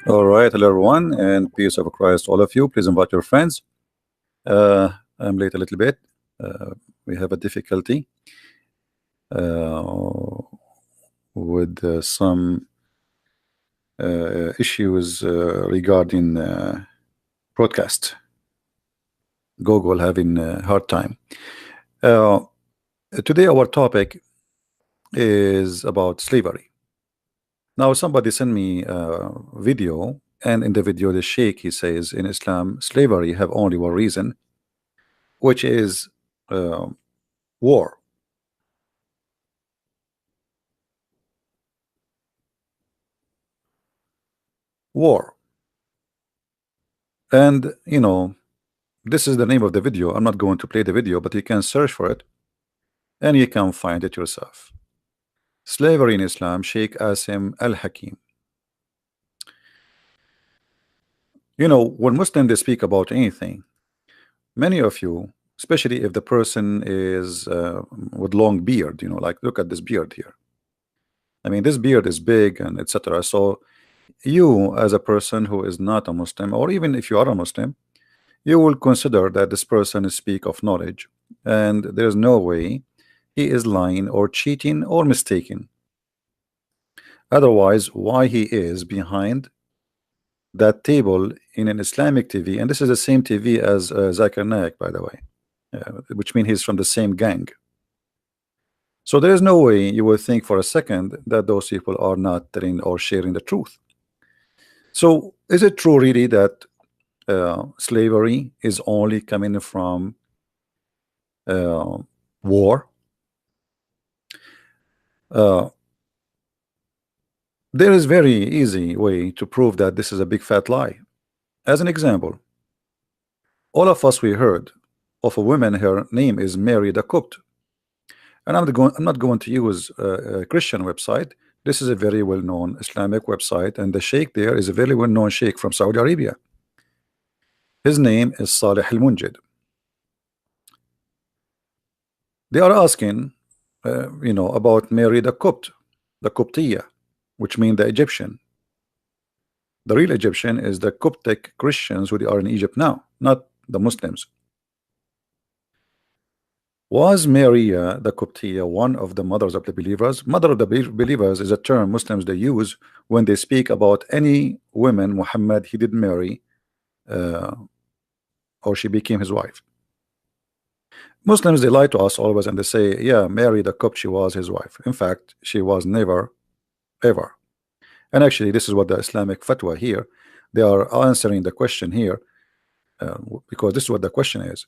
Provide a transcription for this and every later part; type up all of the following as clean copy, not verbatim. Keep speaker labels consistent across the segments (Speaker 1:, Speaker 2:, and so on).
Speaker 1: All right, hello everyone, and peace of Christ, all of you. Please invite your friends. I'm late a little bit. We have a difficulty uh, with some issues regarding broadcast. Google having a hard time. Uh, Today, our topic is about slavery. Now, somebody sent me a video, and in the video, the Sheikh he says in Islam, slavery have only one reason, which is uh, war. War. And this is the name of the video. I'm not going to play the video, but you can search for it and you can find it yourself. Slavery in Islam, Sheikh Asim Al-Hakim. When Muslims they speak about anything, many of you, especially if the person is with long beard, like look at this beard here. I mean, this beard is big and etc. So you, as a person who is not a Muslim, or even if you are a Muslim, you will consider that this person is speak of knowledge, and there's no way he is lying or cheating or mistaken. Otherwise, why he is behind that table in an Islamic TV? And this is the same TV as Zakir Naik, by the way, which means he's from the same gang. So there is no way you will think for a second that those people are not telling or sharing the truth. So is it true really that slavery is only coming from war? There is very easy way to prove that this is a big fat lie. As an example, all of us we heard of a woman, her name is Mary the Copt, and I'm not going to use a Christian website. This is a very well-known Islamic website, and the Sheikh there is a very well-known Sheikh from Saudi Arabia. His name is Salih Al-Munjid. They are asking about Mary the Copt, the Coptiya, which means the Egyptian. The real Egyptian is the Coptic Christians who are in Egypt now, not the Muslims. Was Maria the Coptiya one of the mothers of the believers? Mother of the believers is a term Muslims they use when they speak about any women Muhammad he did marry or she became his wife. Muslims they lie to us always and they say, yeah, Mary the Copt, she was his wife. In fact, she was never ever. And actually this is what the Islamic fatwa here, they are answering the question here because this is what the question is.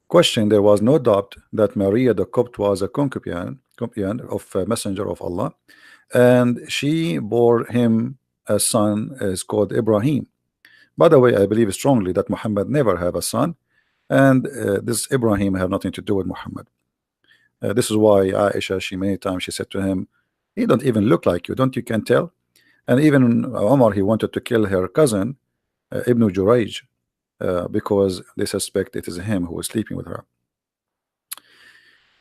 Speaker 1: Question: there was no doubt that Maria the Copt was a concubine of a messenger of Allah, and she bore him a son is called Ibrahim. By the way, I believe strongly that Muhammad never have a son, and this Ibrahim have nothing to do with Muhammad. This is why Aisha, she many times she said to him, he don't even look like you, don't you can tell? And even Omar, he wanted to kill her cousin Ibn Jurayj because they suspect it is him who is sleeping with her.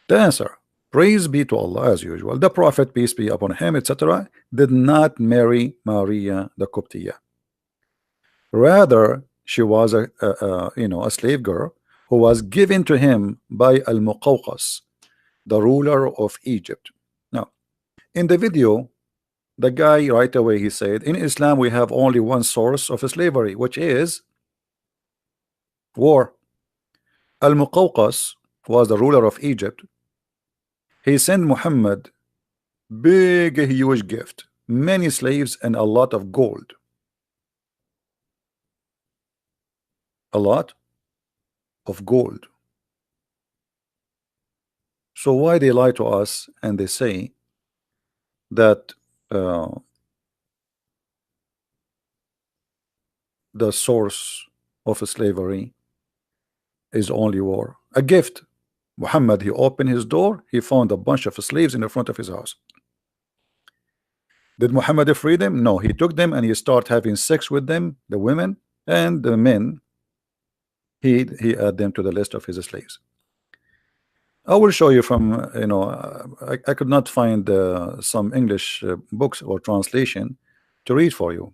Speaker 1: The answer: praise be to Allah, as usual. The Prophet, peace be upon him, etc., did not marry Maria the Coptiya. Rather, she was a slave girl who was given to him by Al-Muqawqas, the ruler of Egypt. Now, in the video, the guy right away he said, in Islam we have only one source of slavery, which is war. Al-Muqawqas was the ruler of Egypt. He sent Muhammad big huge gift, many slaves and a lot of gold. A lot of gold. So why they lie to us and they say that the source of slavery is only war? A gift. Muhammad, he opened his door, he found a bunch of slaves in the front of his house. Did Muhammad free them? No, he took them and he started having sex with them, the women and the men. He added them to the list of his slaves. I will show you from I could not find some English books or translation to read for you.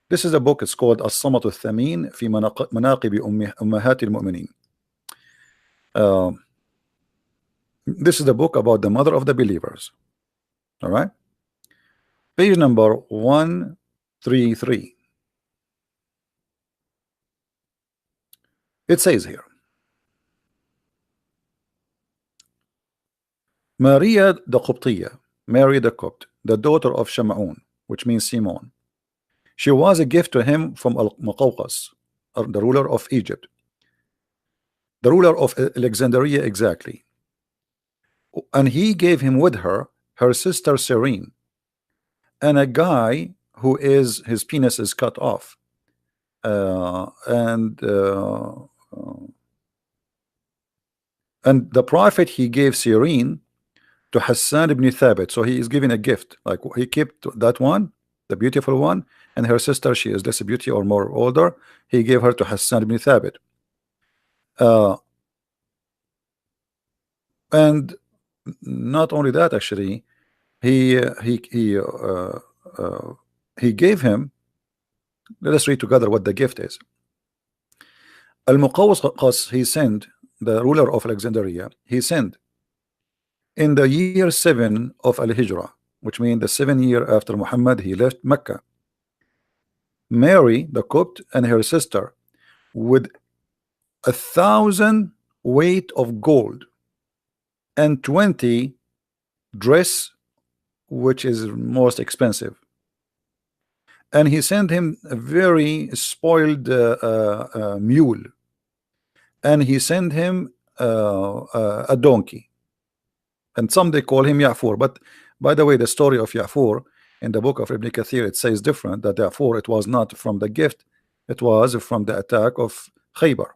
Speaker 1: This is a book. It's called الصمت الثمين في مناقب أمهات المؤمنين. This is the book about the mother of the believers. All right, page number 133. It says here, Maria the Qibtiyya, Mary the Copt, the daughter of Shamaun, which means Simon. She was a gift to him from Al-Muqawqas, the ruler of Egypt, the ruler of Alexandria exactly. And he gave him with her sister Serene, and a guy who is his penis is cut off, and the prophet he gave Serene to Hassan ibn Thabit. So he is giving a gift, like he kept that one, the beautiful one, and her sister, she is less beauty or more older, he gave her to Hassan ibn Thabit. And not only that, actually, he gave him. Let us read together what the gift is. Al-Muqawqas, he sent, the ruler of Alexandria, he sent in the year 7 of Al-Hijrah, which means the 7th year after Muhammad he left Mecca, Mary the Copt and her sister with 1,000 weight of gold and 20 dress, which is most expensive. And he sent him a very spoiled mule, and he sent him a donkey, and some they call him Ya'fur. But by the way, the story of Ya'fur in the book of Ibn Kathir, it says different, that Ya'fur, it was not from the gift, it was from the attack of Khaybar.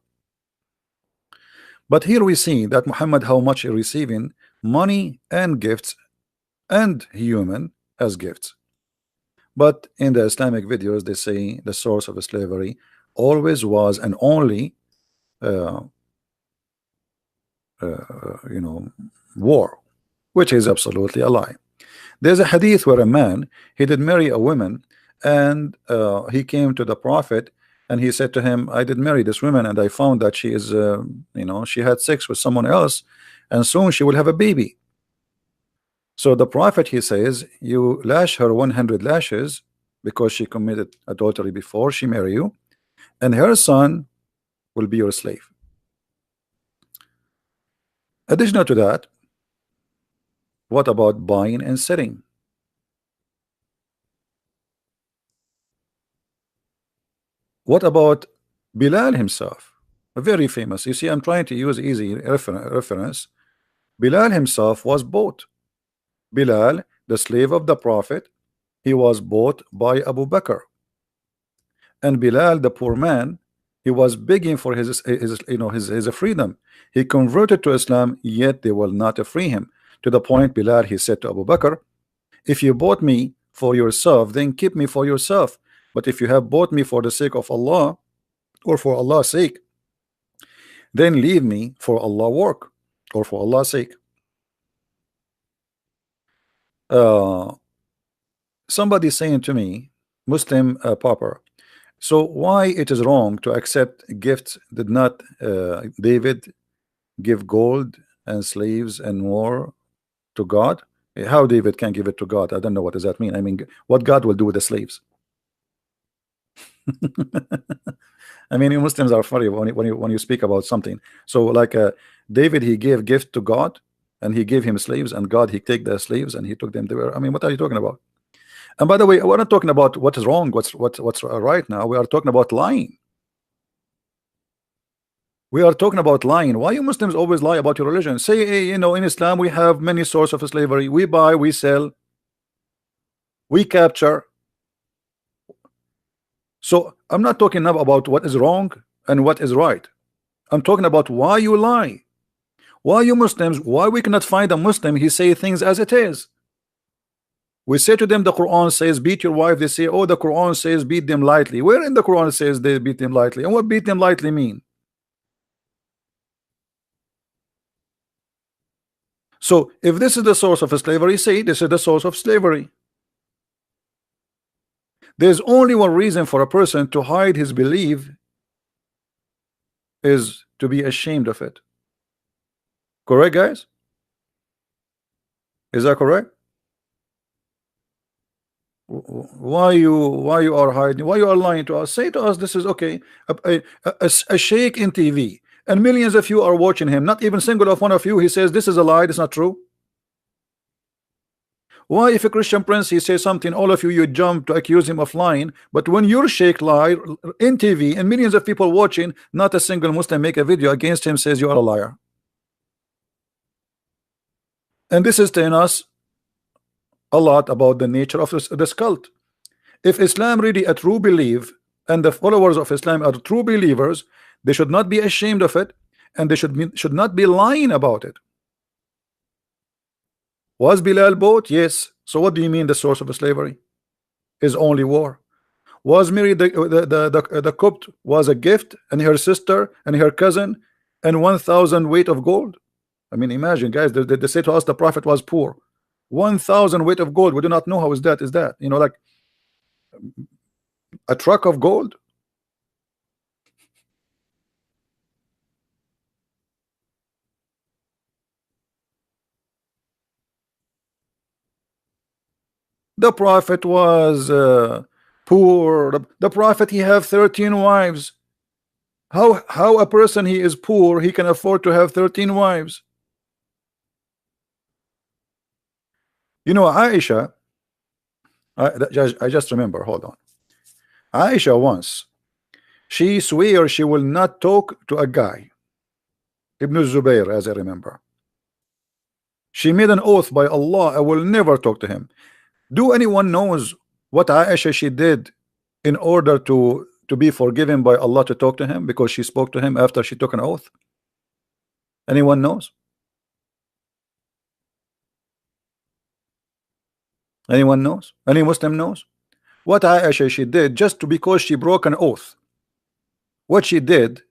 Speaker 1: But here we see that Muhammad, how much he receiving money and gifts and human as gifts. But in the Islamic videos, they say the source of slavery always was and only war, which is absolutely a lie. There's a hadith where a man, he did marry a woman, and he came to the prophet and he said to him, I did marry this woman and I found that she is she had sex with someone else, and soon she will have a baby. So the prophet, he says, you lash her 100 lashes because she committed adultery before she married you, and her son will be your slave. Additional to that, what about buying and selling? What about Bilal himself? Very famous. You see, I'm trying to use easy reference. Bilal himself was bought. Bilal, the slave of the prophet, he was bought by Abu Bakr. And Bilal, the poor man, he was begging for his freedom. He converted to Islam, yet they will not free him. To the point, Bilal, he said to Abu Bakr, if you bought me for yourself, then keep me for yourself. But if you have bought me for the sake of Allah, or for Allah's sake, then leave me for Allah's work, or for Allah's sake. Somebody saying to me, Muslim pauper, so why it is wrong to accept gifts? Did not David give gold and slaves and more to God? How David can give it to God? I don't know, what does that mean? I mean, what God will do with the slaves? I mean, you Muslims are funny when you speak about something. So like David, he gave gift to God, and he gave him slaves, and God, he take the slaves and he took them there. I mean, what are you talking about? And by the way, we're not talking about what is wrong, what's right now. We are talking about lying. We are talking about lying. Why you Muslims always lie about your religion? Say, hey, in Islam we have many sources of slavery. We buy, we sell, we capture. So I'm not talking now about what is wrong and what is right. I'm talking about why you lie. Why you Muslims, why we cannot find a Muslim, he say things as it is. We say to them, the Quran says beat your wife. They say, oh, the Quran says beat them lightly. Where in the Quran says they beat them lightly? And what beat them lightly mean? So if this is the source of slavery, say this is the source of slavery. There's only one reason for a person to hide his belief, is to be ashamed of it. Correct, guys? Is that correct? Why you are hiding? Why you are lying to us? Say to us, this is okay. A sheikh in TV, and millions of you are watching him. Not even single of one of you. He says this is a lie. It's not true. Why, if a Christian prince he says something, all of you jump to accuse him of lying? But when your sheikh lie in TV and millions of people watching, not a single Muslim make a video against him, says you are a liar. And this is telling us a lot about the nature of this cult. If Islam really a true belief, and the followers of Islam are true believers, they should not be ashamed of it, and they should not be lying about it. Was Bilal bought? Yes. So what do you mean the source of slavery is only war? Was Mary the Copt was a gift, and her sister and her cousin and 1,000 weight of gold? I mean, imagine, guys, they say to us the prophet was poor. 1,000 weight of gold. We do not know how is that. Is that, you know, like a truck of gold? The prophet was poor. The prophet, he have 13 wives. How a person he is poor, he can afford to have 13 wives? You know, Aisha, I just remember, hold on. Aisha once, she swear she will not talk to a guy, Ibn Zubayr, as I remember. She made an oath by Allah, I will never talk to him. Do anyone knows what Aisha she did in order to be forgiven by Allah to talk to him, because she spoke to him after she took an oath? Anyone knows? Anyone knows? Any Muslim knows what Aisha she did just because she broke an oath? What she did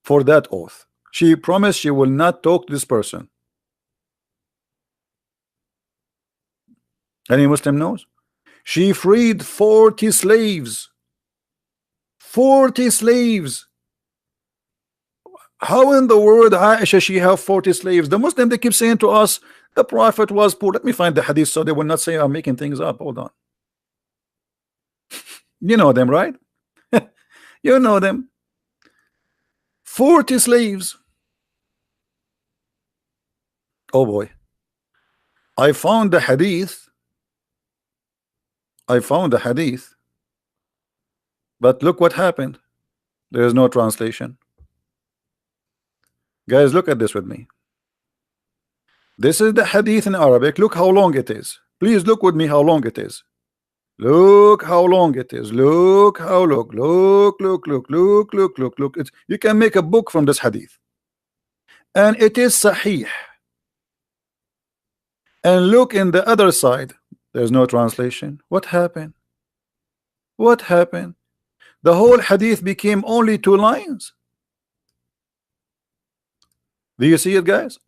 Speaker 1: for that oath? She promised she will not talk to this person. Any Muslim knows? She freed 40 slaves. 40 slaves. How in the world Aisha she have 40 slaves? The Muslim, they keep saying to us the prophet was poor. Let me find the hadith so they will not say I'm making things up. Hold on. You know them, right? You know them. 40 slaves. Oh boy. I found the hadith. But look what happened. There is no translation. Guys, look at this with me. This is the hadith in Arabic. Look how long it is. Please look with me how long it is. Look how long it is. Look how look. It's, you can make a book from this hadith. And it is sahih. And look in the other side. There's no translation. What happened? What happened? The whole hadith became only 2 lines. Do you see it, guys?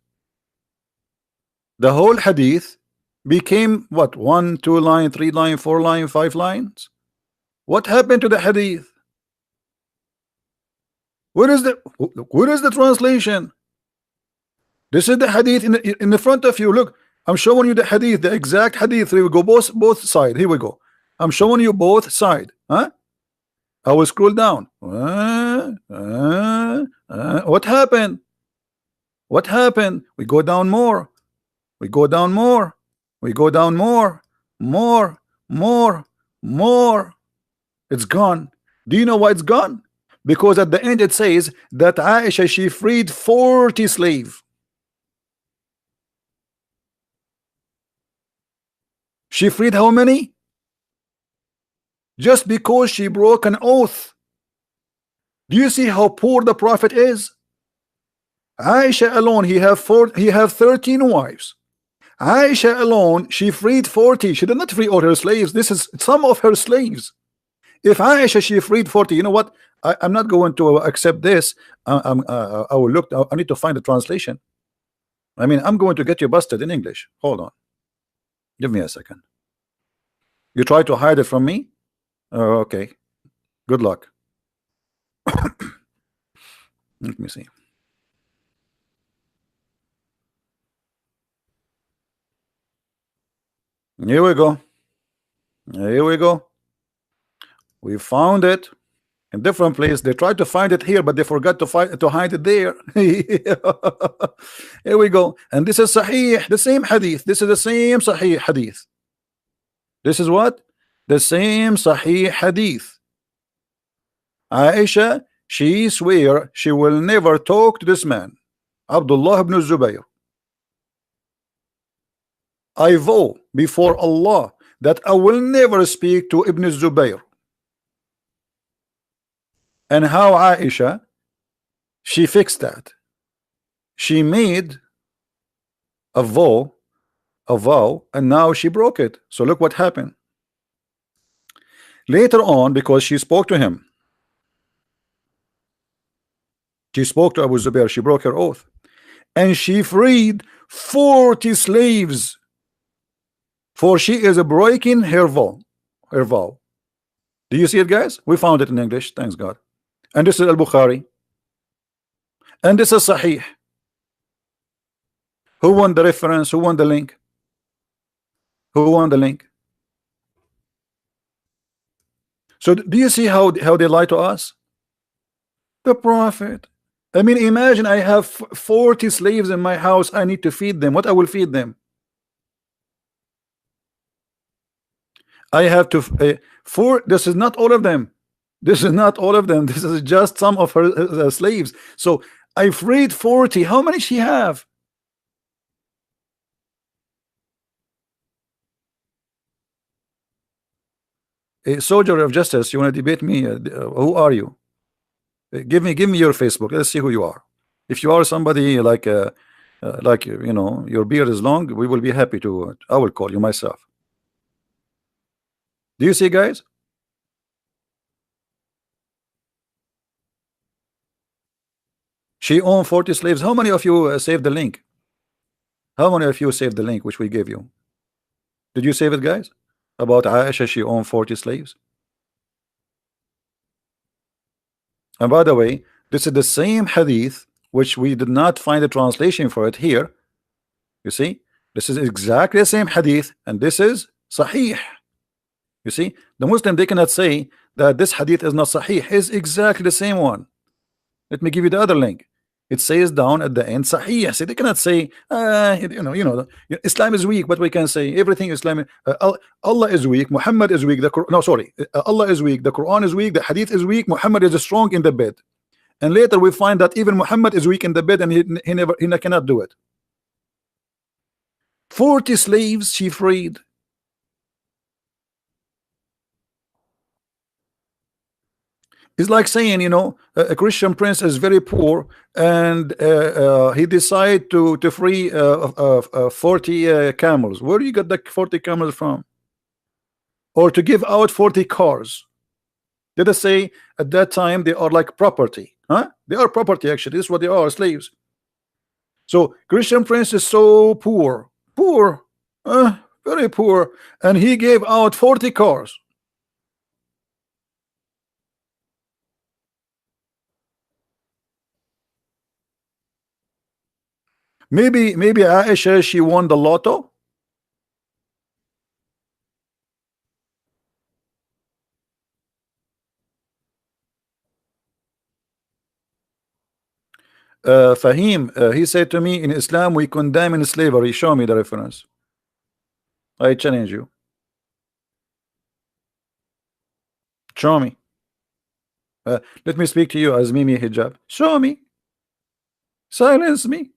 Speaker 1: The whole hadith became what? 1, 2 line, 3 line, 4 line, 5 lines. What happened to the hadith? Where is the translation? This is the hadith in the front of you. Look, I'm showing you the hadith, the exact hadith. Here we go, both sides. Here we go. I'm showing you both sides. Huh? I will scroll down. What happened? What happened? We go down more. We go down more. We go down more. More. It's gone. Do you know why it's gone? Because at the end it says that Aisha she freed 40 slaves. She freed how many? Just because she broke an oath. Do you see how poor the prophet is? Aisha alone, he have 13 wives. Aisha alone, she freed 40. She did not free all her slaves. This is some of her slaves. If Aisha she freed 40, you know what? I'm not going to accept this. I will look. I need to find the translation. I mean, I'm going to get you busted in English. Hold on. Give me a second. You try to hide it from me? Oh, okay. Good luck. Let me see. Here we go. Here we go. We found it in different place. They tried to find it here, but they forgot to hide it there. Here we go. And this is Sahih, the same hadith. This is the same Sahih hadith. This is what? The same Sahih hadith. Aisha, she swear she will never talk to this man, Abdullah ibn Zubayr. I vow before Allah that I will never speak to Ibn Zubayr. And how Aisha, she fixed that. She made a vow, and now she broke it. So look what happened. Later on, because she spoke to him, she spoke to Abu Zubair, she broke her oath, and she freed 40 slaves, for she is breaking her vow. Do you see it, guys? We found it in English, thanks God. And this is Al-Bukhari, and this is Sahih. Who won the reference? Who won the link? Who won the link? So do you see how they lie to us? The Prophet. I mean, imagine I have 40 slaves in my house. I need to feed them. What I will feed them? I have to this is not all of them. This is not all of them. This is just some of her slaves. So I freed 40. How many she have? A soldier of justice, you want to debate me? Who are you? Give me your Facebook. Let's see who you are. If you are somebody like you know, your beard is long, we will be happy to. I will call you myself. Do you see, guys? She owned 40 slaves. How many of you saved the link? How many of you saved the link which we gave you? Did you save it, guys? About Aisha, she owned 40 slaves. And by the way, this is the same hadith which we did not find a translation for it here. You see, this is exactly the same hadith, and this is Sahih. You see, the Muslim, they cannot say that this hadith is not Sahih. It's exactly the same one. Let me give you the other link. It says down at the end Sahih. See, they cannot say you know Islam is weak, but we can say everything Islam. Allah is weak, Muhammad is weak, Allah is weak, the Quran is weak, the hadith is weak, Muhammad is strong in the bed. And later we find that even Muhammad is weak in the bed, and he cannot do it. 40 slaves she freed. It's like saying, you know, a Christian prince is very poor, and he decided to free 40 camels. Where do you get the 40 camels from? Or to give out 40 cars. Let us say at that time they are like property. Huh? They are property, actually. This is what they are, slaves. So Christian prince is so poor, very poor, and he gave out 40 cars. Maybe Aisha, she won the lotto. Fahim, he said to me, in Islam we condemn slavery. Show me the reference. I challenge you. Show me. Let me speak to you as Mimi Hijab. Show me. Silence me.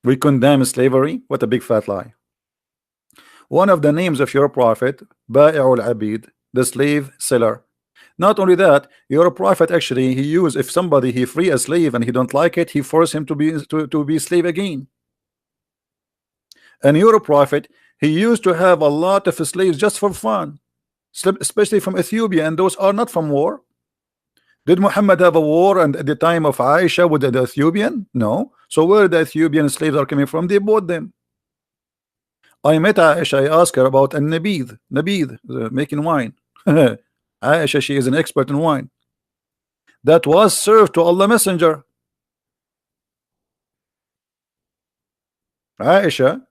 Speaker 1: We condemn slavery. What a big fat lie. One of the names of your prophet, Ba'i'ul Abid, the slave seller. Not only that, your prophet actually, he used, if somebody he free a slave and he don't like it, he force him to be slave again. And your prophet, he used to have a lot of slaves just for fun, especially from Ethiopia, and those are not from war. Did Muhammad have a war and at the time of Aisha with the Ethiopian? No. So where the Ethiopian slaves are coming from? They bought them. I met Aisha. I asked her about an nabid, making wine. Aisha, she is an expert in wine. That was served to Allah Messenger. Aisha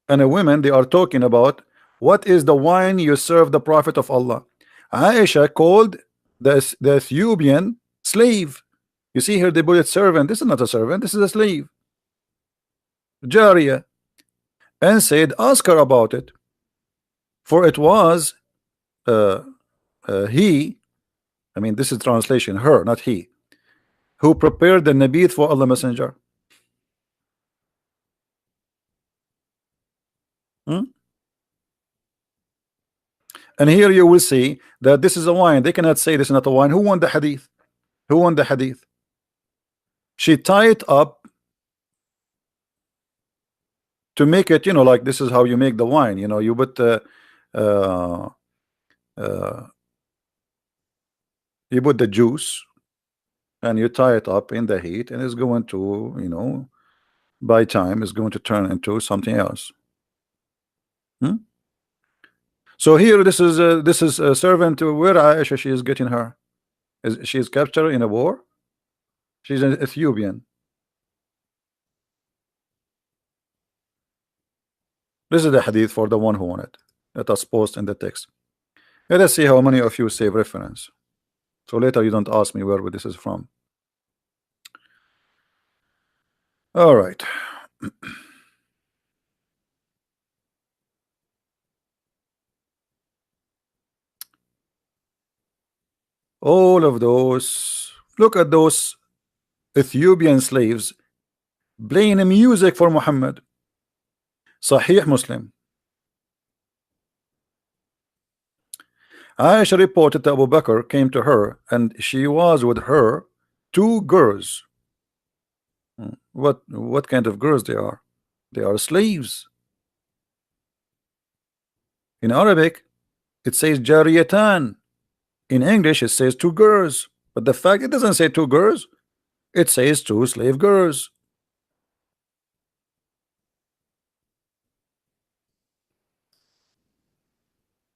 Speaker 1: and a woman, they are talking about what is the wine you serve the Prophet of Allah. Aisha called the Ethiopian slave. You see here, they put it servant. This is not a servant, this is a slave, Jariya, and said, ask her about it, for it was he, I mean, this is translation, her, not he, who prepared the nabith for Allah Messenger. Hmm? And here you will see that this is a wine. They cannot say this is not a wine. Who won the hadith? Who won the hadith? She tied it up to make it, you know, like this is how you make the wine. You know, you put uh, you put the juice and you tie it up in the heat, and it's going to, you know, by time it's going to turn into something else. Hmm? So here, this is a servant. Where Aisha she is getting her? She is captured in a war? She's an Ethiopian. This is the hadith for the one who won it. Let us post in the text. Let us see how many of you save reference. So later you don't ask me where this is from. All right. All of those. Look at those Ethiopian slaves playing music for Muhammad. Sahih Muslim. Aisha reported that Abu Bakr came to her and she was with her two girls. What kind of girls they are? They are slaves. In Arabic it says jariyatan. In English it says two girls, but the fact it doesn't say two girls, it says two slave girls.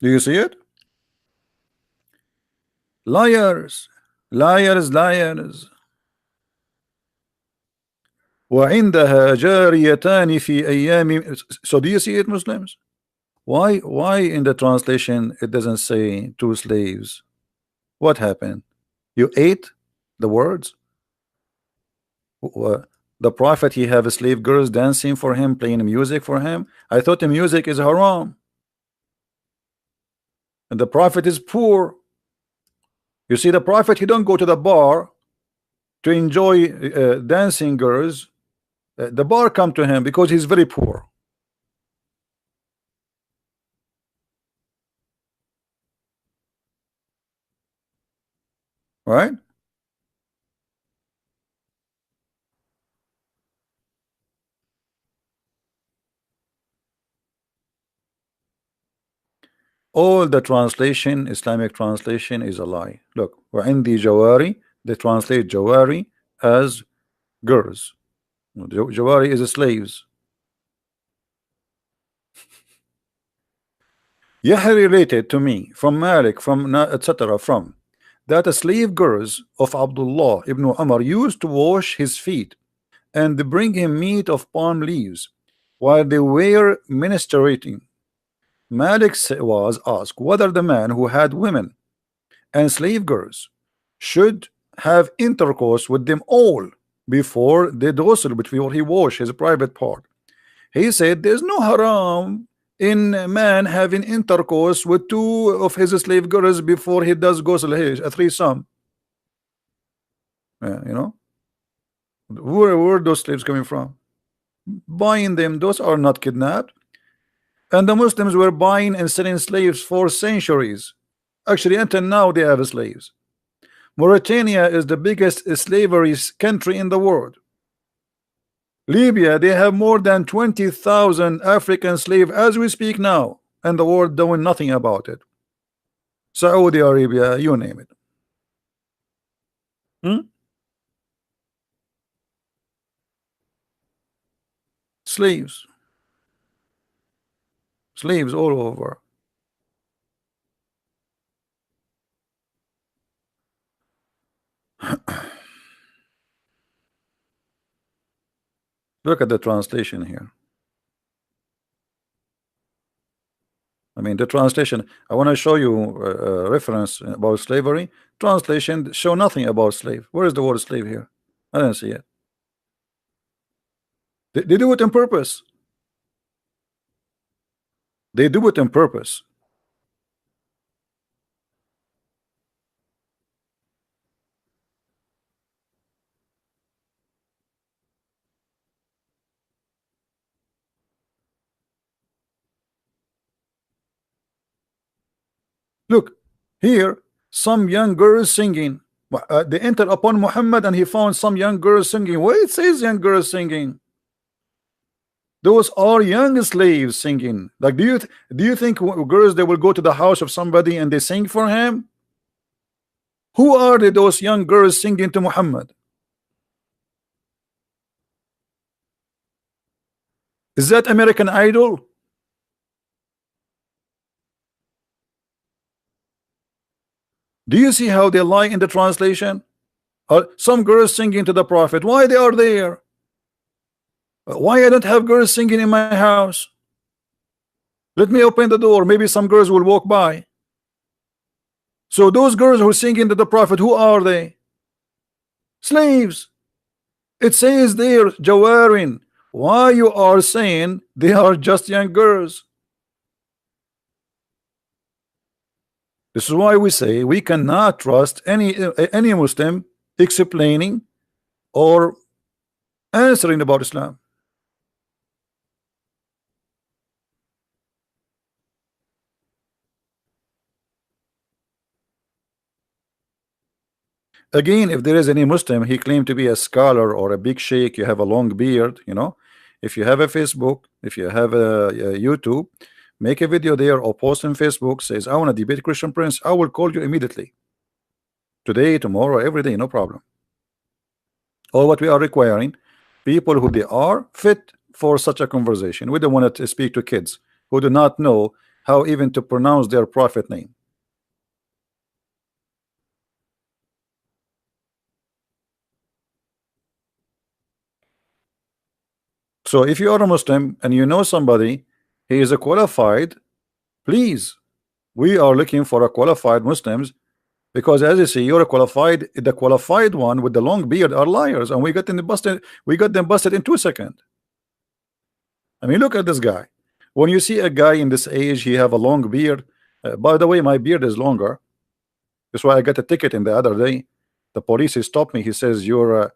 Speaker 1: Do you see it? Liars, liars, liars. وعندها جاريتان في أيام. So do you see it, Muslims? Why in the translation it doesn't say two slaves? What happened? You ate the words? The Prophet, he have slave girls dancing for him, playing music for him. I thought the music is haram. And the Prophet is poor. You see, the Prophet, he don't go to the bar to enjoy dancing girls. The bar come to him because he's very poor. Right? All the translation, Islamic translation, is a lie. Look, وعندي جواري, they translate jawari as girls. Jawari is slaves. Yahya related to me from Malik, from etc. from that the slave girls of Abdullah ibn Umar used to wash his feet and bring him meat of palm leaves while they were ministrating. Malik was asked whether the man who had women and slave girls should have intercourse with them all before the ghusl, before he wash his private part. He said there's no haram in a man having intercourse with two of his slave girls before he does ghusl, a threesome. You know, where are those slaves coming from? Buying them, those are not kidnapped. And the Muslims were buying and selling slaves for centuries. Actually, until now they have slaves. Mauritania is the biggest slavery country in the world. Libya, they have more than 20,000 African slaves as we speak now, and the world doing nothing about it. Saudi Arabia, you name it. Hmm? Slaves, slaves all over. Look at the translation here. I mean, the translation. I want to show you a reference about slavery. Translation show nothing about slave. Where is the word slave here? I don't see it. They do it on purpose. They do it on purpose. Look here, some young girls singing. They entered upon Muhammad and he found some young girls singing. Where it says young girls singing? Those are young slaves singing. Like, do you think girls they will go to the house of somebody and they sing for him? Who are they, those young girls singing to Muhammad? Is that American Idol? Do you see how they lie in the translation? Some girls singing to the Prophet. Why they are there? Why I don't have girls singing in my house? Let me open the door. Maybe some girls will walk by. So those girls who singing to the Prophet, who are they? Slaves. It says there, Jawarin. Why you are saying they are just young girls? This is why we say we cannot trust any Muslim explaining or answering about Islam. Again, if there is any Muslim, he claimed to be a scholar or a big sheikh, you have a long beard, you know. If you have a Facebook, if you have a YouTube, make a video there or post on Facebook, says, I want to debate Christian Prince, I will call you immediately. Today, tomorrow, every day, no problem. All what we are requiring, people who they are fit for such a conversation. We don't want to speak to kids who do not know how even to pronounce their prophet name. So if you are a Muslim and you know somebody, he is a qualified, please, we are looking for a qualified Muslims, because as you see, you're a qualified, the qualified one with the long beard are liars, and we got them busted in 2 seconds. I mean, look at this guy. When you see a guy in this age, he have a long beard. By the way, my beard is longer. That's why I got a ticket in the other day. The police he stopped me. He says your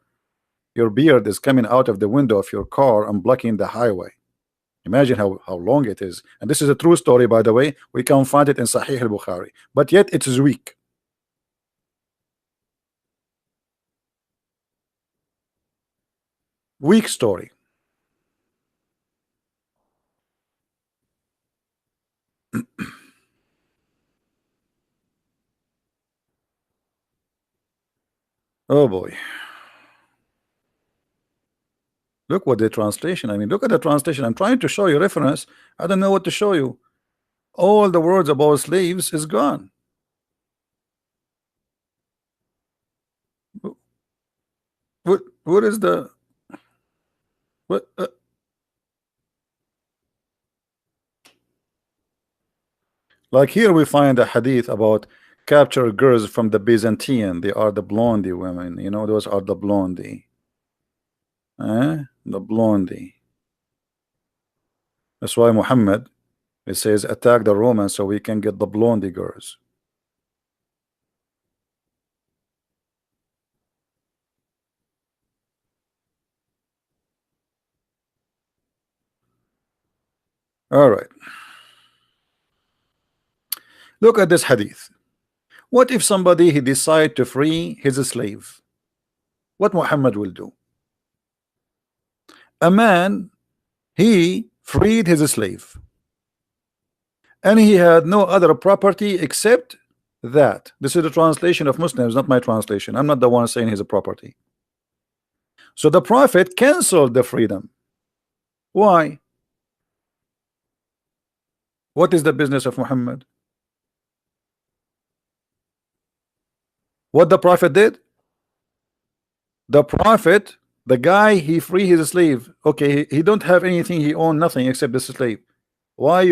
Speaker 1: beard is coming out of the window of your car and blocking the highway. Imagine how long it is. And this is a true story, by the way. We can find it in Sahih al-Bukhari, but yet it is weak. Weak story. Oh boy. Look what the translation. I mean, look at the translation. I'm trying to show you reference. I don't know what to show you. All the words about slaves is gone. What is the what? Like here we find a hadith about captured girls from the Byzantine. They are the blondie women. You know, those are the blondie. The blondie. That's why Muhammad, it says, attack the Romans so we can get the blondie girls. All right. Look at this hadith. What if somebody he decide to free his slave? What Muhammad will do? A man, he freed his slave, and he had no other property except that. This is the translation of Muslims, not my translation. I'm not the one saying he's a property. So the Prophet canceled the freedom. Why? What is the business of Muhammad? What the Prophet did? The Prophet, the guy, he free his slave. Okay, he don't have anything, he own nothing except the slave. Why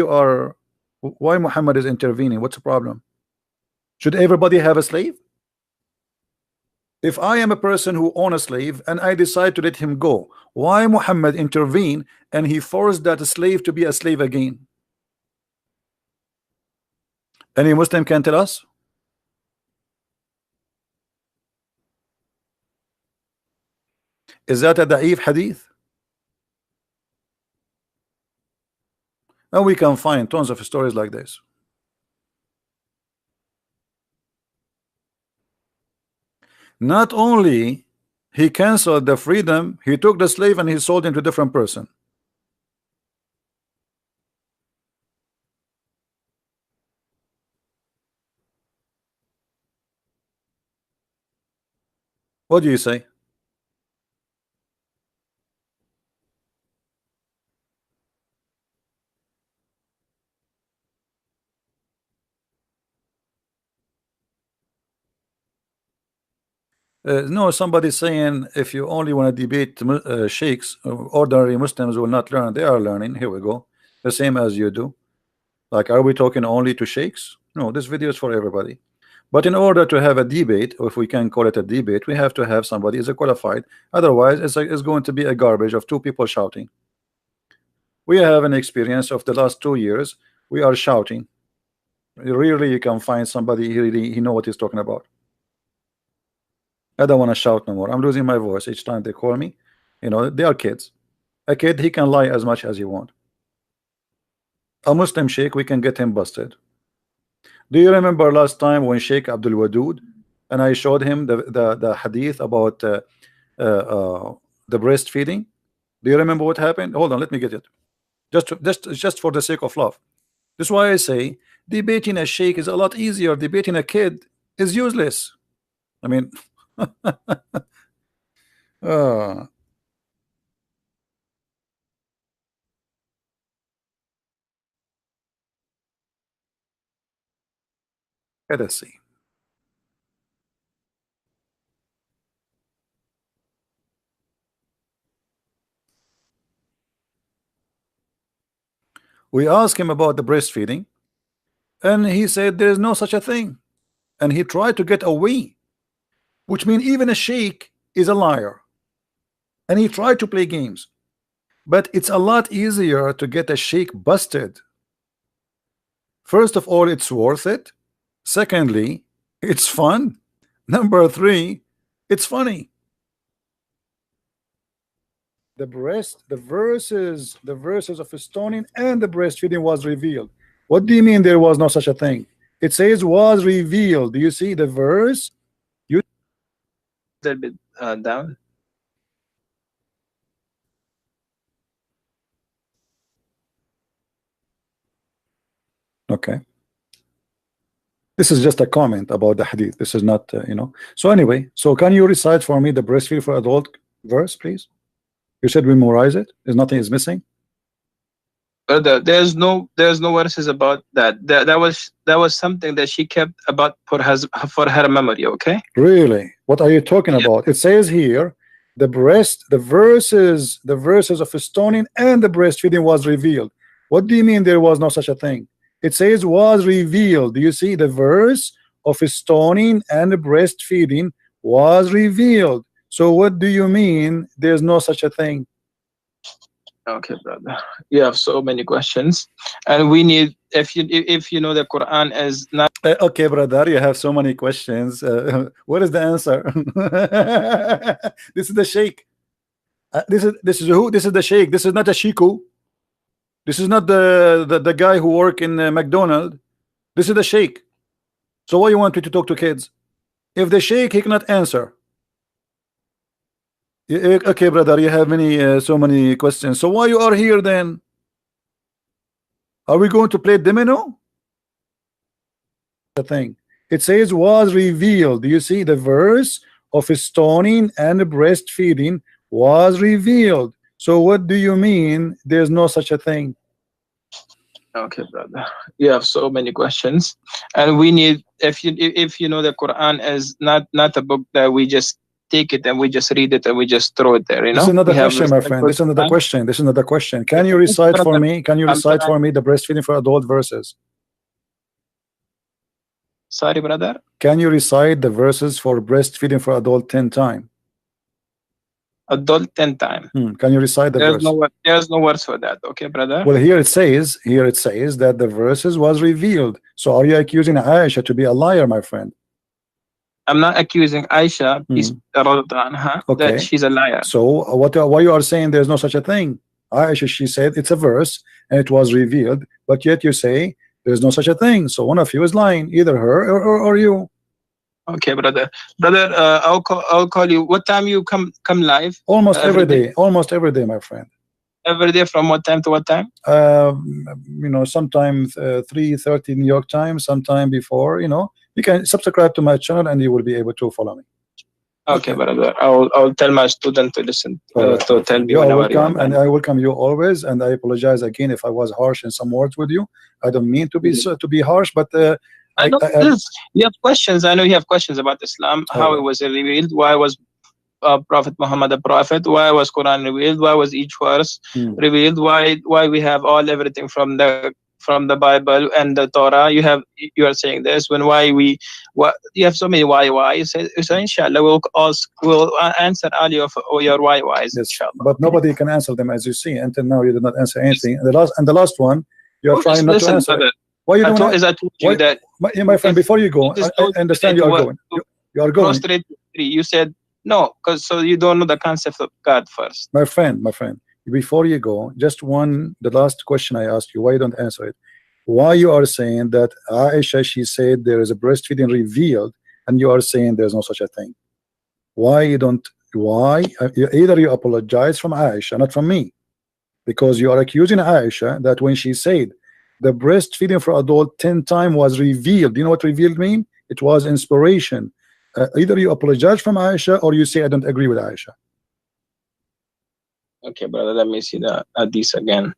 Speaker 1: Muhammad is intervening? What's the problem? Should everybody have a slave? If I am a person who own a slave and I decide to let him go, why Muhammad intervene and he forced that slave to be a slave again? Any Muslim can tell us? Is that a da'if hadith? And we can find tons of stories like this. Not only he canceled the freedom, he took the slave and he sold him to a different person. What do you say? No, somebody saying if you only want to debate sheikhs, ordinary Muslims will not learn. They are learning. Here we go. The same as you do. Like, are we talking only to sheikhs? No, this video is for everybody. But in order to have a debate, or if we can call it a debate, we have to have somebody is a qualified. Otherwise, it's going to be a garbage of two people shouting. We have an experience of the last 2 years. We are shouting. Rarely you can find somebody he know what he's talking about. I don't want to shout no more. I'm losing my voice each time they call me. You know, they are kids. A kid, he can lie as much as he want. A Muslim sheikh, we can get him busted. Do you remember last time when Sheikh Abdul Wadud and I showed him the hadith about the breastfeeding? Do you remember what happened? Hold on, let me get it. Just for the sake of love. This is why I say debating a sheikh is a lot easier. Debating a kid is useless. I mean, let us see. We asked him about the breastfeeding, and he said there is no such a thing, and he tried to get away, which means even a sheikh is a liar, and he tried to play games. But it's a lot easier to get a sheikh busted. First of all, it's worth it. Secondly, it's fun. Number three, it's funny. The verses of stoning and the breastfeeding was revealed. What do you mean there was no such a thing? It says was revealed. Do you see the verse? You
Speaker 2: A little bit down.
Speaker 1: Okay. This is just a comment about the hadith. This is not, you know. So anyway, so can you recite for me the breastfeed for adult verse, please? You said we memorize it. There's nothing is missing.
Speaker 2: There's no verses about that. That was something that she kept about for her memory. Okay.
Speaker 1: Really? What are you talking about? It says here, the verses of stoning and the breastfeeding was revealed. What do you mean there was no such a thing? It says was revealed. Do you see the verse of stoning and the breastfeeding was revealed? So what do you mean there's no such a thing?
Speaker 2: Okay, brother. You have so many questions, and we need if you know the Quran is not.
Speaker 1: Okay, brother, you have so many questions. What is the answer? This is the Sheikh. This is who? This is the Sheikh. This is not a Shiku. This is not the guy who work in McDonald's. This is the Sheikh. So why you want me to talk to kids? If the Sheikh he cannot answer. Okay, brother, you have so many questions. So why you are here then? Are we going to play domino? The thing. It says was revealed. Do you see the verse of stoning and breastfeeding was revealed? So what do you mean there's no such a thing?
Speaker 2: Okay, brother. You have so many questions, and we need, if you know the Quran is not a book that we just take it and we just read it and we just throw it there.
Speaker 1: This is
Speaker 2: We
Speaker 1: another
Speaker 2: have
Speaker 1: question, my
Speaker 2: respect
Speaker 1: friend.
Speaker 2: for
Speaker 1: This is another
Speaker 2: Quran.
Speaker 1: question. This is another question. Can you recite for
Speaker 2: Brother,
Speaker 1: me? Can you
Speaker 2: I'm
Speaker 1: recite
Speaker 2: trying.
Speaker 1: for me the breastfeeding for adult verses?
Speaker 2: Sorry, brother.
Speaker 1: Can you recite the verses for breastfeeding for adult 10 times?
Speaker 2: Adult 10 times.
Speaker 1: Can you recite the verse?
Speaker 2: There's no words for that. Okay, brother.
Speaker 1: Well, here it says that the verses was revealed. So are you accusing Aisha to be a liar, my friend?
Speaker 2: I'm not accusing Aisha, peace anha, that
Speaker 1: Okay.
Speaker 2: she's a liar.
Speaker 1: So why you are saying there's no such a thing? Aisha, she said it's a verse and it was revealed, but yet you say there's no such a thing. So one of you is lying, either her or you.
Speaker 2: Okay, brother. I'll call you. What time you come live?
Speaker 1: Almost every day. Almost every day, my friend.
Speaker 2: Every day from what time to what time?
Speaker 1: Sometimes 3:30 New York time, sometime before. You can subscribe to my channel and you will be able to follow me.
Speaker 2: Okay, brother. I'll tell my student to listen to tell me.
Speaker 1: You are welcome, and I welcome you always. And I apologize again if I was harsh in some words with you. I don't mean to be harsh, but
Speaker 2: you have questions. I know you have questions about Islam, how it was revealed, why was Prophet Muhammad a prophet, why was Quran revealed, why was each verse revealed, why we have everything from the Bible and the Torah. You are saying this when you have so many why. So inshallah we'll answer all your whys. Inshallah.
Speaker 1: But nobody can answer them, as you see. Until now you did not answer anything. And the last one you are trying not to answer. Why you don't?
Speaker 2: I told you that,
Speaker 1: my friend, before you go, I understand you are going. You are going.
Speaker 2: You said no, because so you don't know the concept of God first.
Speaker 1: My friend, before you go, the last question I asked you, why you don't answer it? Why you are saying that Aisha, she said there is a breastfeeding revealed, and you are saying there's no such a thing? Why you don't? Why? Either you apologize from Aisha, not from me, because you are accusing Aisha that when she said the breastfeeding for adult 10 times was revealed. You know what revealed mean? It was inspiration. Either you apologize from Aisha or you say I don't agree with Aisha.
Speaker 2: Okay, brother, let me see the hadith again.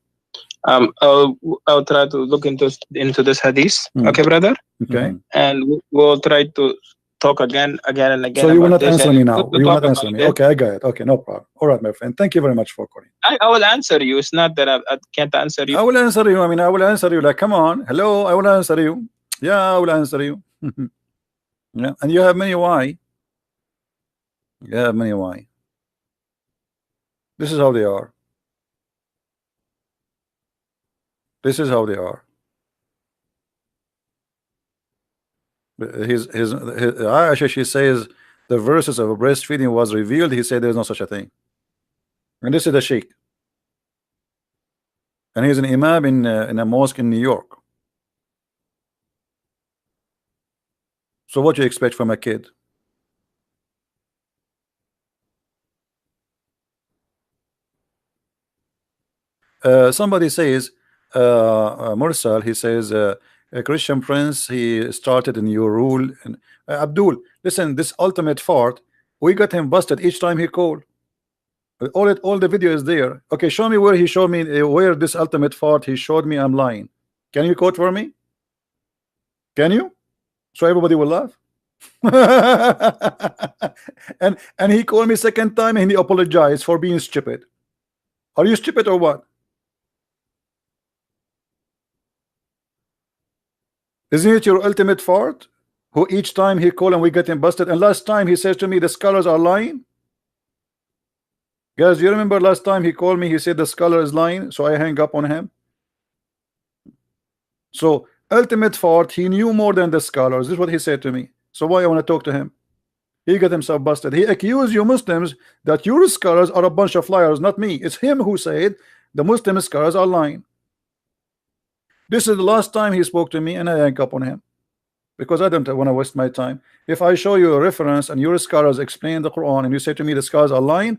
Speaker 2: I'll try to look into this hadith. Okay, brother.
Speaker 1: Okay.
Speaker 2: And we'll try to talk again and again.
Speaker 1: So you will not answer me now. You will not answer me. Okay, I got it. Okay, no problem. All right, my friend. Thank you very much for calling.
Speaker 2: I will answer you. It's not that I can't answer you.
Speaker 1: I will answer you. I will answer you. Like, come on. Hello, I will answer you. Yeah, I will answer you. Yeah, and you have many why. You have many why. This is how they are. This is how they are. Aisha, she says the verses of breastfeeding was revealed. He said there's no such a thing. And this is the Sheikh. And he's an imam in a mosque in New York. So what do you expect from a kid? Somebody says, Mursal, he says, a Christian prince, he started a new rule. And Abdul, listen, this ultimate fart, we got him busted each time he called. All the video is there. Okay, show me where he showed me where this ultimate fart he showed me I'm lying. Can you quote for me? Can you? So everybody will laugh. and he called me second time and he apologized for being stupid. Are you stupid or what? Isn't it your ultimate fart? Who each time he called and we get him busted, and last time he says to me the scholars are lying. Guys, you remember last time he called me, he said the scholar is lying, so I hang up on him. So ultimate fart, he knew more than the scholars. This is what he said to me. So why I want to talk to him? He got himself busted. He accused you Muslims that your scholars are a bunch of liars, not me. It's him who said the Muslim scholars are lying. This is the last time he spoke to me, and I hang up on him because I don't want to waste my time. If I show you a reference and your scholars explain the Quran and you say to me the scholars are lying,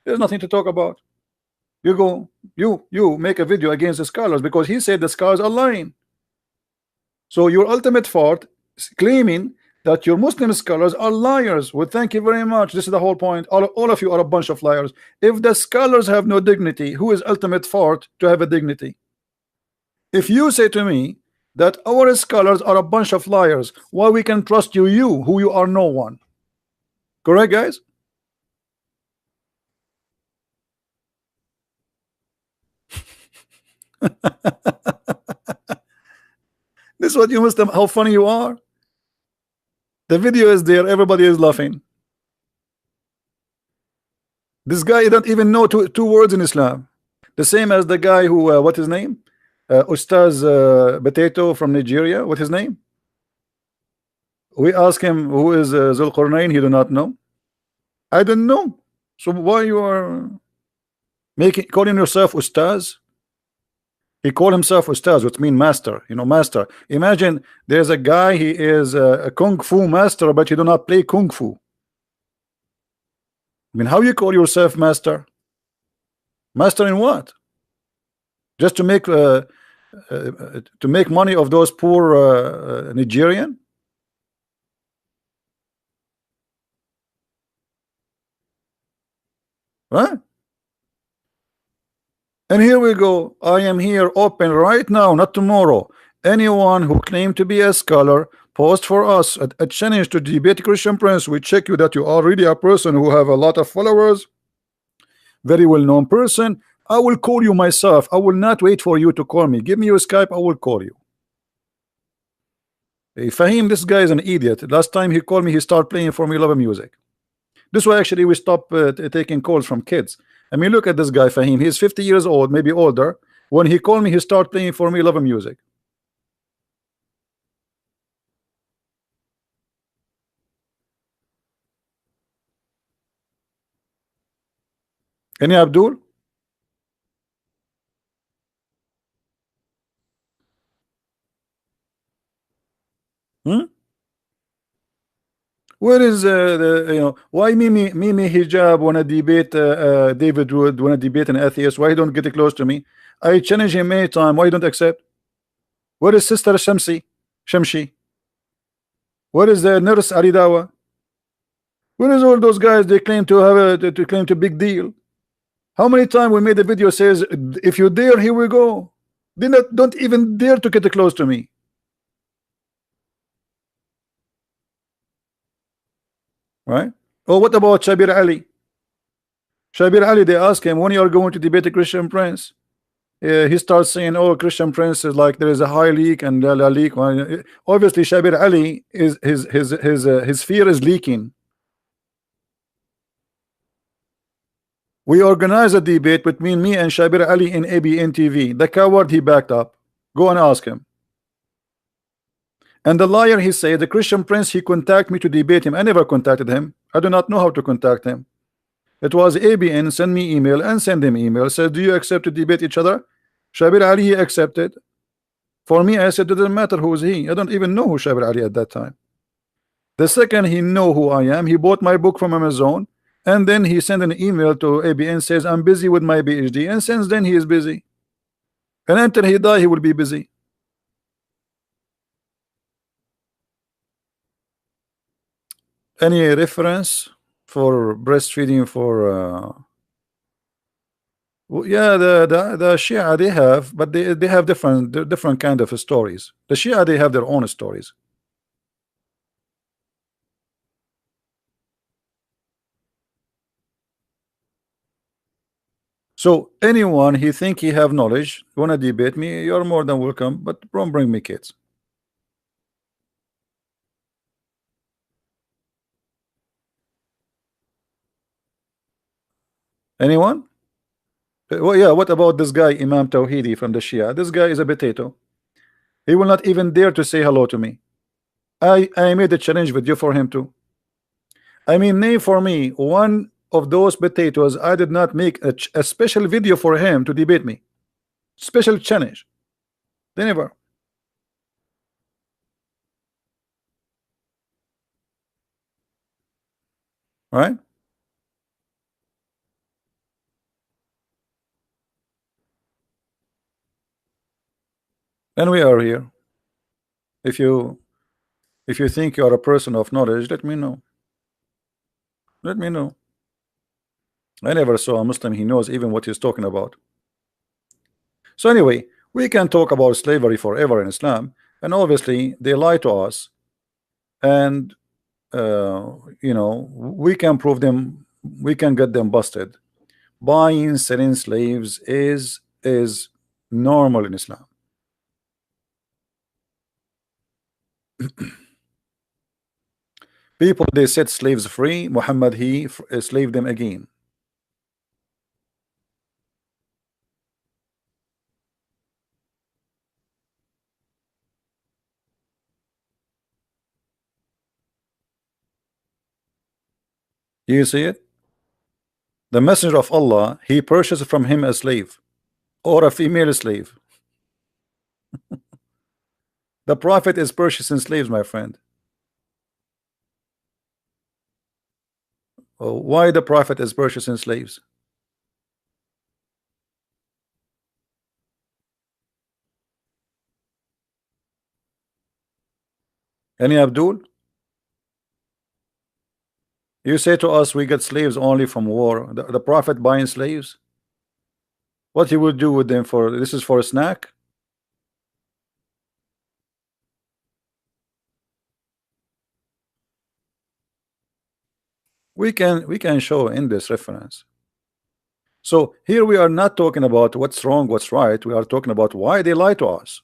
Speaker 1: there's nothing to talk about. You go, you make a video against the scholars because he said the scholars are lying. So your ultimate fart claiming that your Muslim scholars are liars. Well, thank you very much. This is the whole point. All of you are a bunch of liars. If the scholars have no dignity, who is ultimate fault to have a dignity? If you say to me that our scholars are a bunch of liars, why we can trust you who you are no one? Correct, guys? This is what you must have, how funny you are. The video is there, everybody is laughing. This guy don't even know two words in Islam. The same as the guy who, what his name? Ustaz Potato from Nigeria. What his name? We ask him who is Zulqarnain. He do not know. I don't know. So why you are making calling yourself Ustaz? He called himself Ustaz, which means master. You know, master. Imagine there's a guy. He is a kung fu master, but you do not play kung fu. I mean, how you call yourself master? Master in what? Just to make money of those poor Nigerian? Right? And here we go. I am here open right now, not tomorrow. Anyone who claim to be a scholar, post for us a challenge to debate Christian Prince. We check you that you are really a person who have a lot of followers, very well-known person. I will call you myself. I will not wait for you to call me. Give me your Skype. I will call you. Hey, Fahim, this guy is an idiot. Last time he called me, he started playing Formula 11 music. This way, actually, we stop taking calls from kids. I mean, look at this guy, Fahim. He's 50 years old, maybe older. When he called me, he started playing Formula 11 music. Any Abdul? Hmm? Where is why Mimi Hijab wanna debate David Wood, wanna debate an atheist? Why he don't get close to me? I challenge him many times. Why you don't accept? Where is Sister Shamshi? Where is the nurse Aridawa? Where is all those guys? They claim to have to claim to big deal. How many times we made a video says if you dare, here we go. They don't even dare to get close to me. Right? Oh, what about Shabir Ali? Shabir Ali, they ask him when you are going to debate a Christian Prince. He starts saying, "Oh, Christian Prince is like there is a high leak and la leak." Obviously, Shabir Ali is his fear is leaking. We organized a debate between me and Shabir Ali in ABN TV. The coward, he backed up. Go and ask him. And the liar, he said, the Christian Prince, he contacted me to debate him. I never contacted him. I do not know how to contact him. It was ABN send me email and send him email. Said, do you accept to debate each other? Shabir Ali, he accepted. For me, I said, it doesn't matter who is he. I don't even know who Shabir Ali at that time. The second he know who I am, he bought my book from Amazon. And then he sent an email to ABN, says, I'm busy with my PhD. And since then, he is busy. And until he die, he will be busy. Any reference for breastfeeding for yeah, the Shia they have, but they have different kind of stories. The Shia they have their own stories. So anyone he think he have knowledge, wanna debate me, you're more than welcome, but don't bring me kids. Anyone? Well, yeah, what about this guy Imam Tawhidi from the Shia? This guy is a potato. He will not even dare to say hello to me. I made a challenge video for him too. I mean, name for me one of those potatoes. I did not make a special video for him to debate me. Special challenge. They never. Right? And we are here. If you If you think you are a person of knowledge, let me know. Let me know. I never saw a Muslim he knows even what he's talking about. So anyway, we can talk about slavery forever in Islam, and obviously they lie to us, and you know, we can prove them, we can get them busted. Buying, selling slaves is normal in Islam. People, they set slaves free. Muhammad, he enslaved them again. You see it? The messenger of Allah, he purchased from him a slave or a female slave. The prophet is purchasing slaves, my friend. Why the prophet is purchasing slaves? Any Abdul? You say to us we get slaves only from war. The prophet buying slaves? What he would do with them for? This is for a snack? We can show in this reference. So here we are not talking about what's wrong, what's right. We are talking about why they lie to us.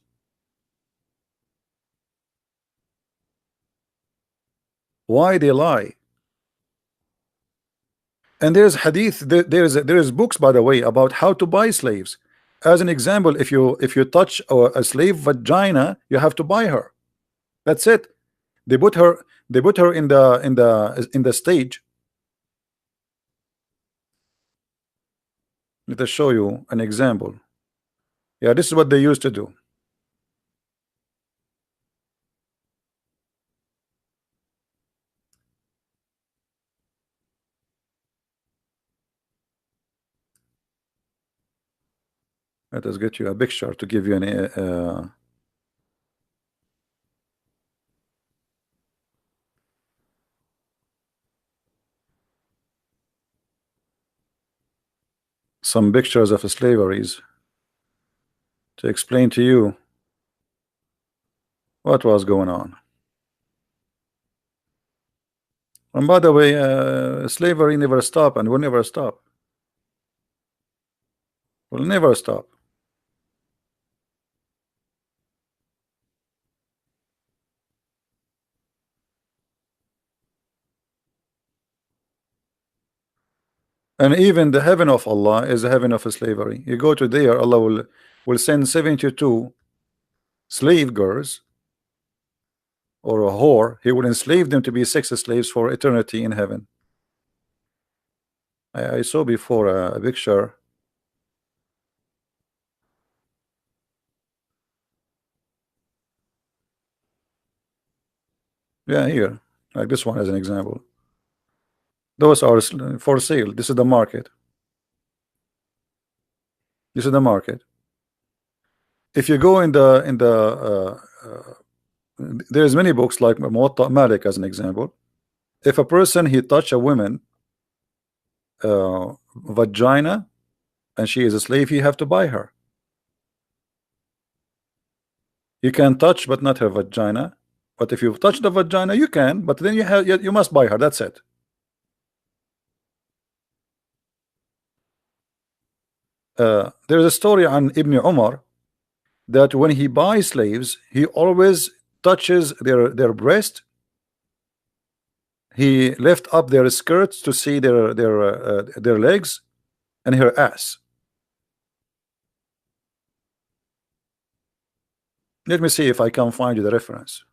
Speaker 1: Why they lie. And there's hadith, there is books, by the way, about how to buy slaves. As an example, if you touch a slave vagina, you have to buy her. That's it. They put her in the stage. Let us show you an example. Yeah, this is what they used to do. Let us get you a picture to give you some pictures of slaveries to explain to you what was going on. And by the way, slavery never stop and will never stop. Will never stop. And even the heaven of Allah is the heaven of slavery. You go to there, Allah will send 72 slave girls or a whore. He will enslave them to be sex slaves for eternity in heaven. I saw before a picture. Yeah, here, like this one as an example. Those are for sale. This is the market. This is the market. If you go in the there's many books like Muwatta Malik as an example. If a person he touch a woman vagina and she is a slave, you have to buy her. You can touch but not her vagina. But if you touch the vagina, you can, but then you must buy her. That's it. There is a story on Ibn Umar that when he buys slaves, he always touches their breast. He lift up their skirts to see their legs and her ass. Let me see if I can find you the reference.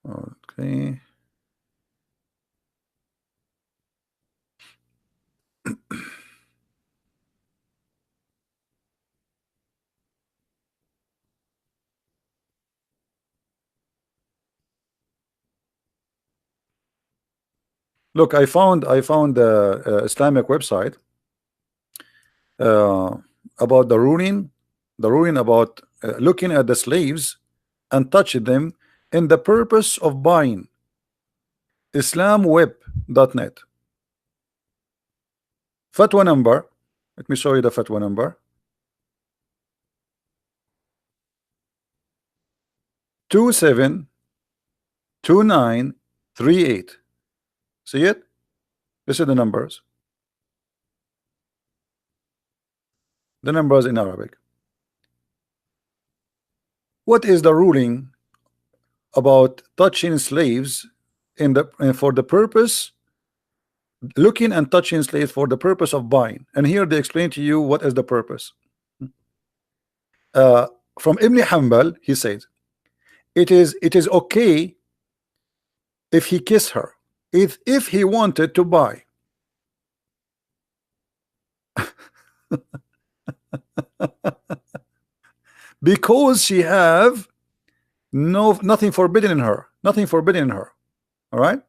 Speaker 1: Okay. Look, I found the Islamic website. uh, about the ruling about looking at the slaves and touching them in the purpose of buying. islamweb.net fatwa number. Let me show you the fatwa number. 272938. See it? This is the numbers. The numbers in Arabic. What is the ruling about touching slaves in the for the purpose, looking and touching slaves for the purpose of buying? And here they explain to you what is the purpose. From Ibn Hanbal, he says it is okay if he kissed her, if he wanted to buy. Because she have nothing forbidden in her, all right.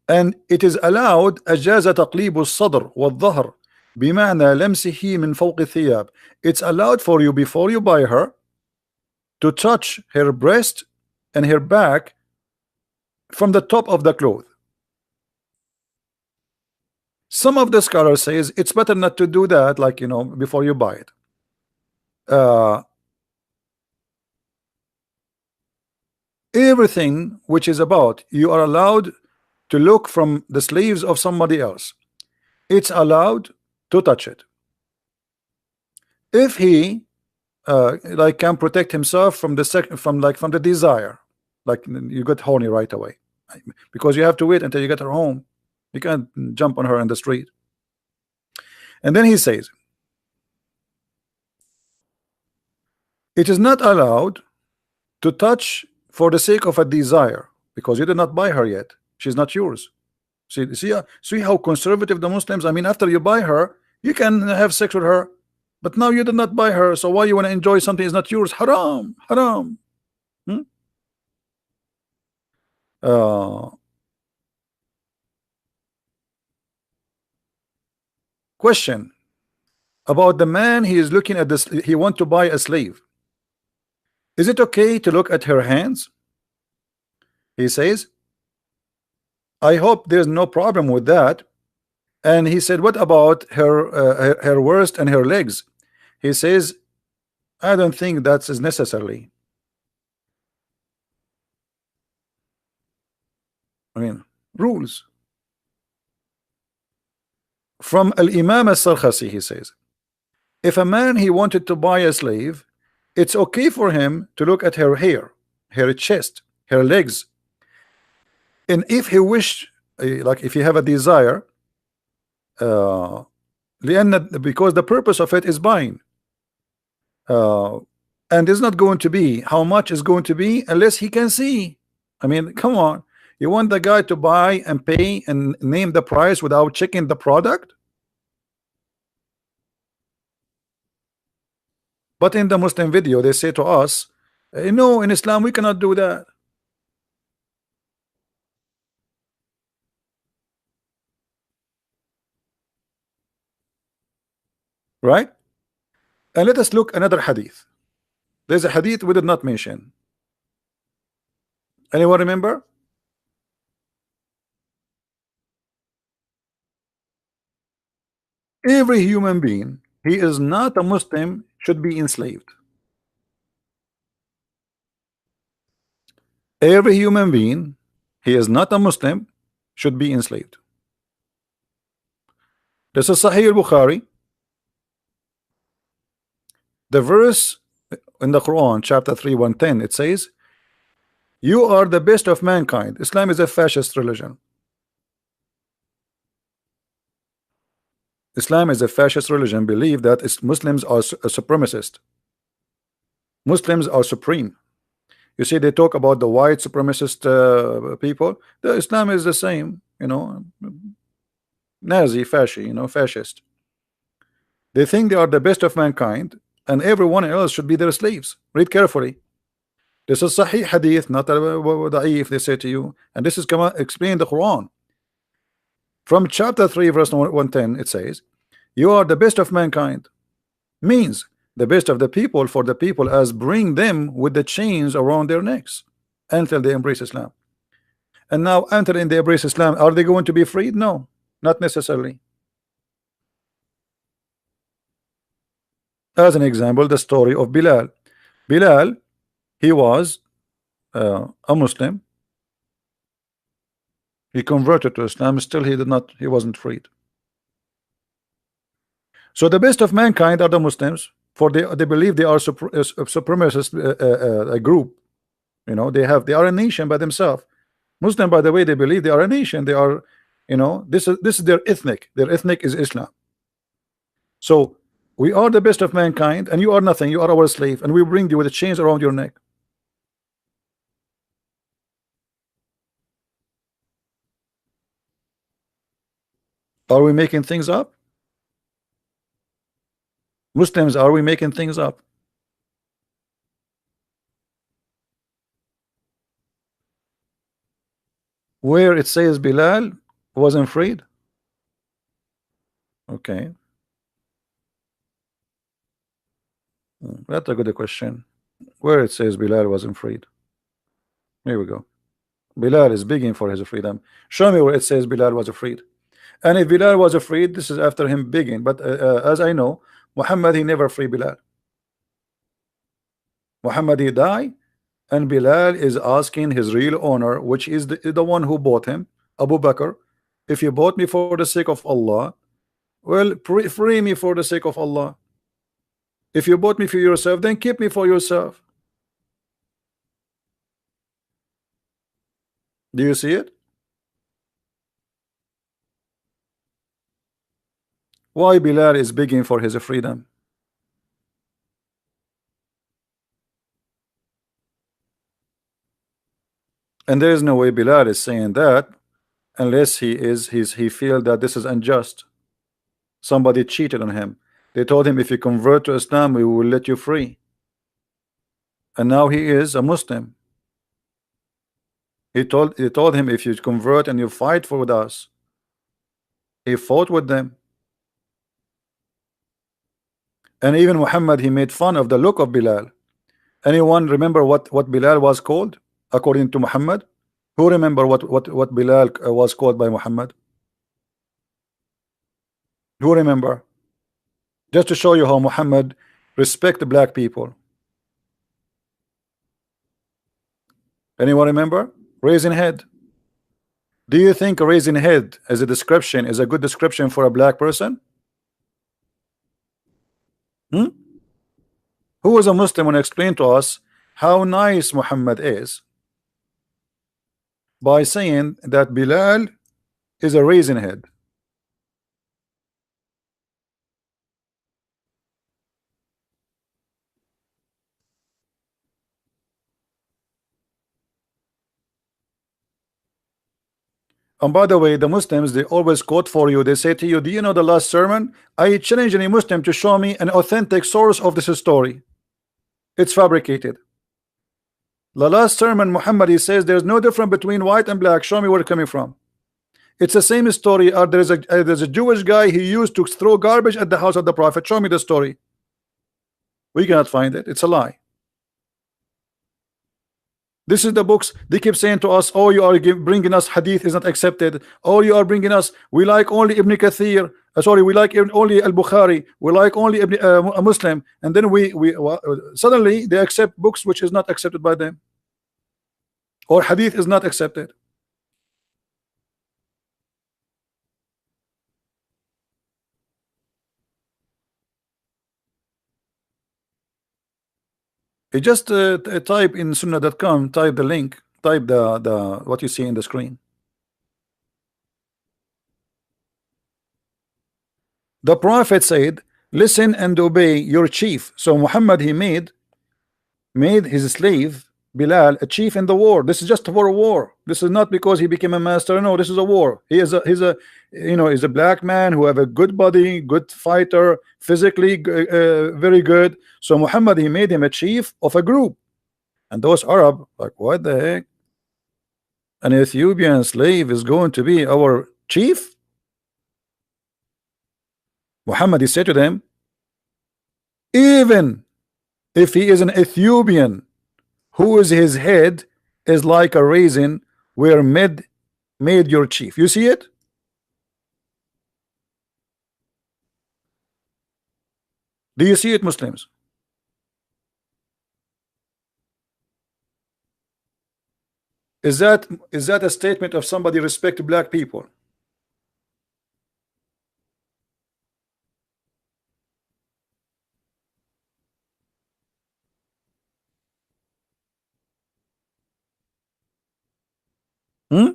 Speaker 1: And it is allowed أجاز تقليب الصدر والظهر بمعنى لمسه من فوق الثياب. It's allowed for you, before you buy her, to touch her breast and her back from the top of the cloth. Some of the scholars says it's better not to do that, like, you know, before you buy it. Everything which is about you are allowed to look from the sleeves of somebody else, it's allowed to touch it if he like can protect himself from the from the desire. Like, you get horny right away because you have to wait until you get her home. You can't jump on her in the street. And then he says it is not allowed to touch for the sake of a desire, because you did not buy her yet. She's not yours. See how conservative the Muslims. I mean, after you buy her, you can have sex with her, but now you did not buy her, so why you want to enjoy something is not yours? Haram, haram. Question about the man. He is looking at this, he want to buy a slave. Is it okay to look at her hands? He says, I hope there's no problem with that. And he said, what about her waist and her legs? He says, I don't think that's as necessary. I mean, rules. From Al-Imam Al-Sarkhasi, he says, if a man he wanted to buy a slave, it's okay for him to look at her hair, her chest, her legs, and if he wished, like if you have a desire, because the purpose of it is buying, and it's not going to be how much is going to be unless he can see. I mean, come on, you want the guy to buy and pay and name the price without checking the product? But in the Muslim video they say to us, no, in Islam we cannot do that. Right? And let us look another hadith. There's a hadith we did not mention. Anyone remember? Every human being, he is not a Muslim, should be enslaved. Every human being, he is not a Muslim, should be enslaved. This is Sahih al-Bukhari. The verse in the Quran, chapter 3, 110, it says, you are the best of mankind. Islam is a fascist religion. Islam is a fascist religion. Believe that Muslims are a supremacist. Muslims are supreme. You see, they talk about the white supremacist people. The Islam is the same, you know, Nazi, fascist, you know, fascist. They think they are the best of mankind, and everyone else should be their slaves. Read carefully. This is Sahih hadith, not da'if, they say to you, and this is explain the Quran. From chapter 3, verse 110, it says, You are the best of mankind means the best of the people for the people, as bring them with the chains around their necks until they embrace Islam. And now enter in, they embrace Islam, are they going to be freed? No, not necessarily. As an example, the story of Bilal. Bilal, he was a Muslim. He converted to Islam. Still, he wasn't freed. So the best of mankind are the Muslims, for they believe they are supremacist a group. You know, they are a nation by themselves. Muslim, by the way, they believe they are a nation. They are, you know, this is their ethnic. Their ethnic is Islam. So we are the best of mankind, and you are nothing. You are our slave, and we bring you with the chains around your neck. Are we making things up? Muslims, are we making things up? Where it says Bilal wasn't freed? Okay. That's a good question. Where it says Bilal wasn't freed? Here we go. Bilal is begging for his freedom. Show me where it says Bilal was freed. And if Bilal was freed, this is after him begging. But as I know, Muhammad, he never free Bilal. Muhammad, he died, and Bilal is asking his real owner, which is the one who bought him, Abu Bakr, if you bought me for the sake of Allah, well, free me for the sake of Allah. If you bought me for yourself, then keep me for yourself. Do you see it? Why Bilal is begging for his freedom? And there is no way Bilal is saying that unless he feel that this is unjust. Somebody cheated on him. They told him, if you convert to Islam, we will let you free. And now he is a Muslim. He told him, if you convert and you fight for with us. He fought with them. And even Muhammad, he made fun of the look of Bilal. Anyone remember what Bilal was called according to Muhammad? Who remember what Bilal was called by Muhammad? Who remember? Just to show you how Muhammad respect the black people. Anyone remember? Raising head. Do you think raising head as a description is a good description for a black person? Who is a Muslim and explain to us how nice Muhammad is by saying that Bilal is a raising head? And by the way, the Muslims, they always quote for you. They say to you, do you know the last sermon? I challenge any Muslim to show me an authentic source of this story. It's fabricated. The last sermon, Muhammad, he says there's no difference between white and black. Show me where it's coming from. It's the same story. There's a Jewish guy he used to throw garbage at the house of the Prophet. Show me the story. We cannot find it. It's a lie. This is the books. They keep saying to us, oh, you are bringing us hadith is not accepted. Oh, you are bringing us, we like only Ibn Kathir. Sorry, we like only Al-Bukhari. We like only a Muslim. And then suddenly they accept books which is not accepted by them. Or hadith is not accepted. You just type in sunnah.com, type the link, type the what you see in the screen. The Prophet said, listen and obey your chief. So Muhammad, he made his slave Bilal a chief in the war. This is just for a war. This is not because he became a master. No, this is a war. He's a black man who have a good body, good fighter, physically very good. So Muhammad, he made him a chief of a group. And those Arab, like, what the heck? An Ethiopian slave is going to be our chief? Muhammad, he said to them, even if he is an Ethiopian whose his head is like a raisin, were made your chief. You see it? Do you see it, Muslims? Is that a statement of somebody respect black people? Hmm?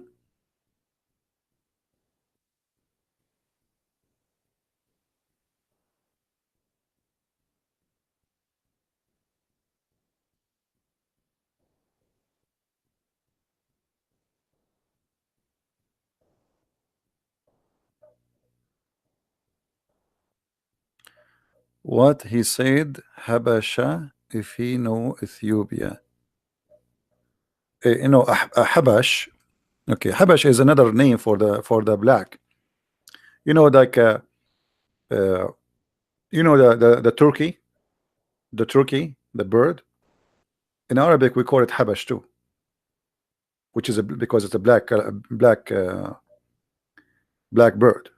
Speaker 1: What he said, Habasha, if he know Ethiopia. You know, Habash. Okay, Habash is another name for the black. You know, like uh, you know the turkey, the bird. In Arabic, we call it Habash too, which is because it's a black bird.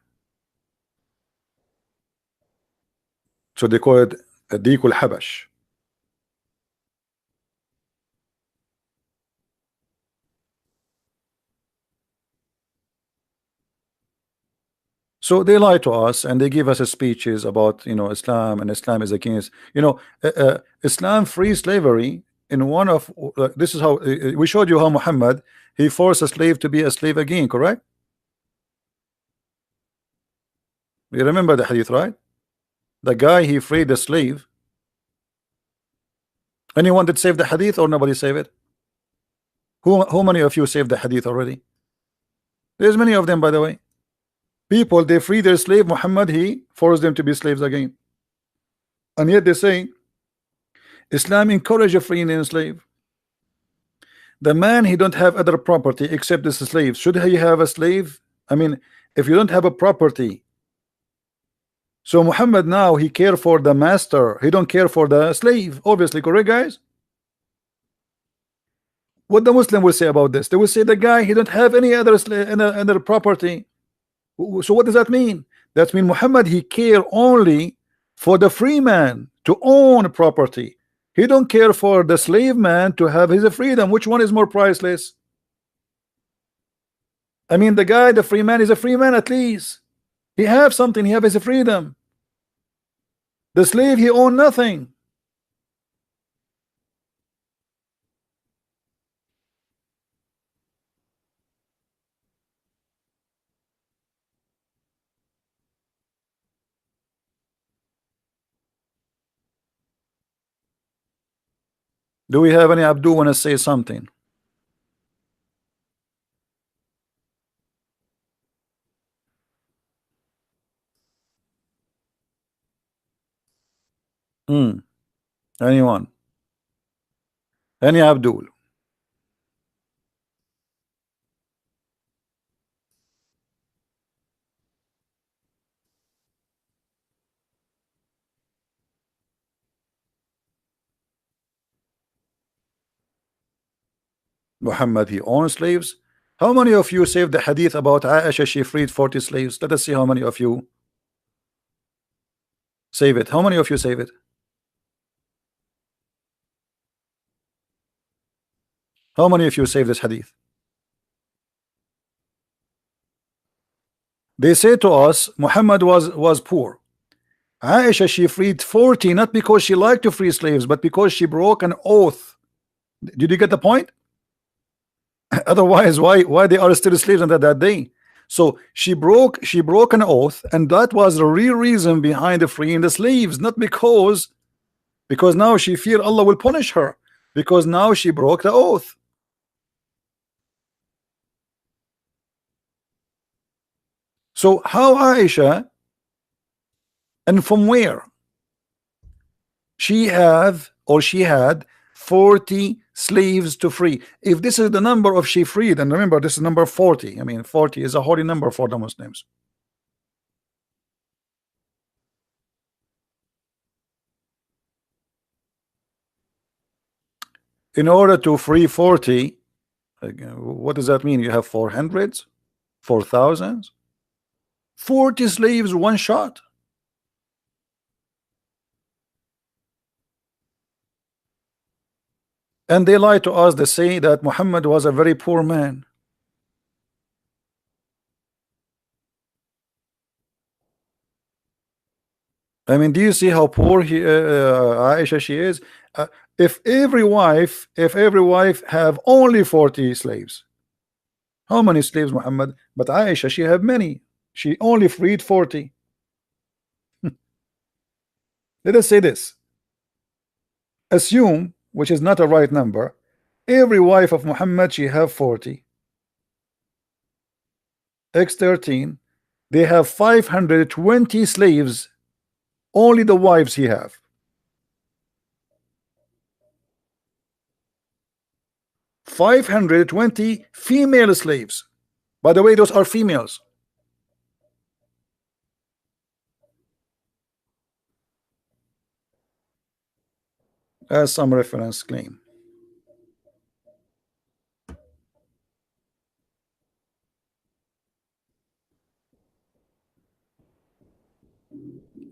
Speaker 1: So they call it a Dikul Habash. So they lie to us and they give us speeches about, you know, Islam, and Islam is against, you know, Islam free slavery. In one of this is how we showed you how Muhammad, he forced a slave to be a slave again, correct? You remember the hadith, right? The guy, he freed the slave. Anyone that saved the hadith, or nobody saved it? Who many of you saved the hadith already? There's many of them, by the way. People, they free their slave. Muhammad, he forced them to be slaves again, and yet they say Islam encourage a free and slave. The man, he don't have other property except this slave. Should he have a slave? I mean, if you don't have a property, so Muhammad now he care for the master, he don't care for the slave, obviously, correct, guys? What the Muslim will say about this? They will say the guy, he don't have any other slave, another property. So what does that mean? That means Muhammad, he care only for the free man to own property. He don't care for the slave man to have his freedom. Which one is more priceless? I mean, the guy, the free man, is a free man at least. He have something, he have his freedom. The slave, he own nothing. Do we have any Abdul want to say something? Anyone? Any Abdul? Muhammad, he owns slaves. How many of you saved the hadith about Aisha, she freed 40 slaves? Let us see how many of you save it. How many of you save it? How many of you save this hadith? They say to us Muhammad was poor. Aisha, she freed 40 not because she liked to free slaves, but because she broke an oath. Did you get the point? Otherwise, why they are still slaves until that day? So she broke an oath, and that was the real reason behind the freeing the slaves, not because now she feared Allah will punish her, because now she broke the oath. So how Aisha, and from where she had 40 slaves to free? If this is the number of she freed, and remember this is number 40, I mean 40 is a holy number for the Muslims. in order to free 40, what does that mean? You have 400s, 4,000s, 40 slaves, one shot. And they lie to us. They say that Muhammad was a very poor man. I mean, do you see how poor Aisha she is? If every wife have only 40 slaves, how many slaves Muhammad? But Aisha she have many. She only freed 40. Let us say this. Assume, which is not a right number, every wife of Muhammad she have 40. X13, they have 520 slaves. Only the wives he have. 520 female slaves. By the way, those are females. As some reference claim.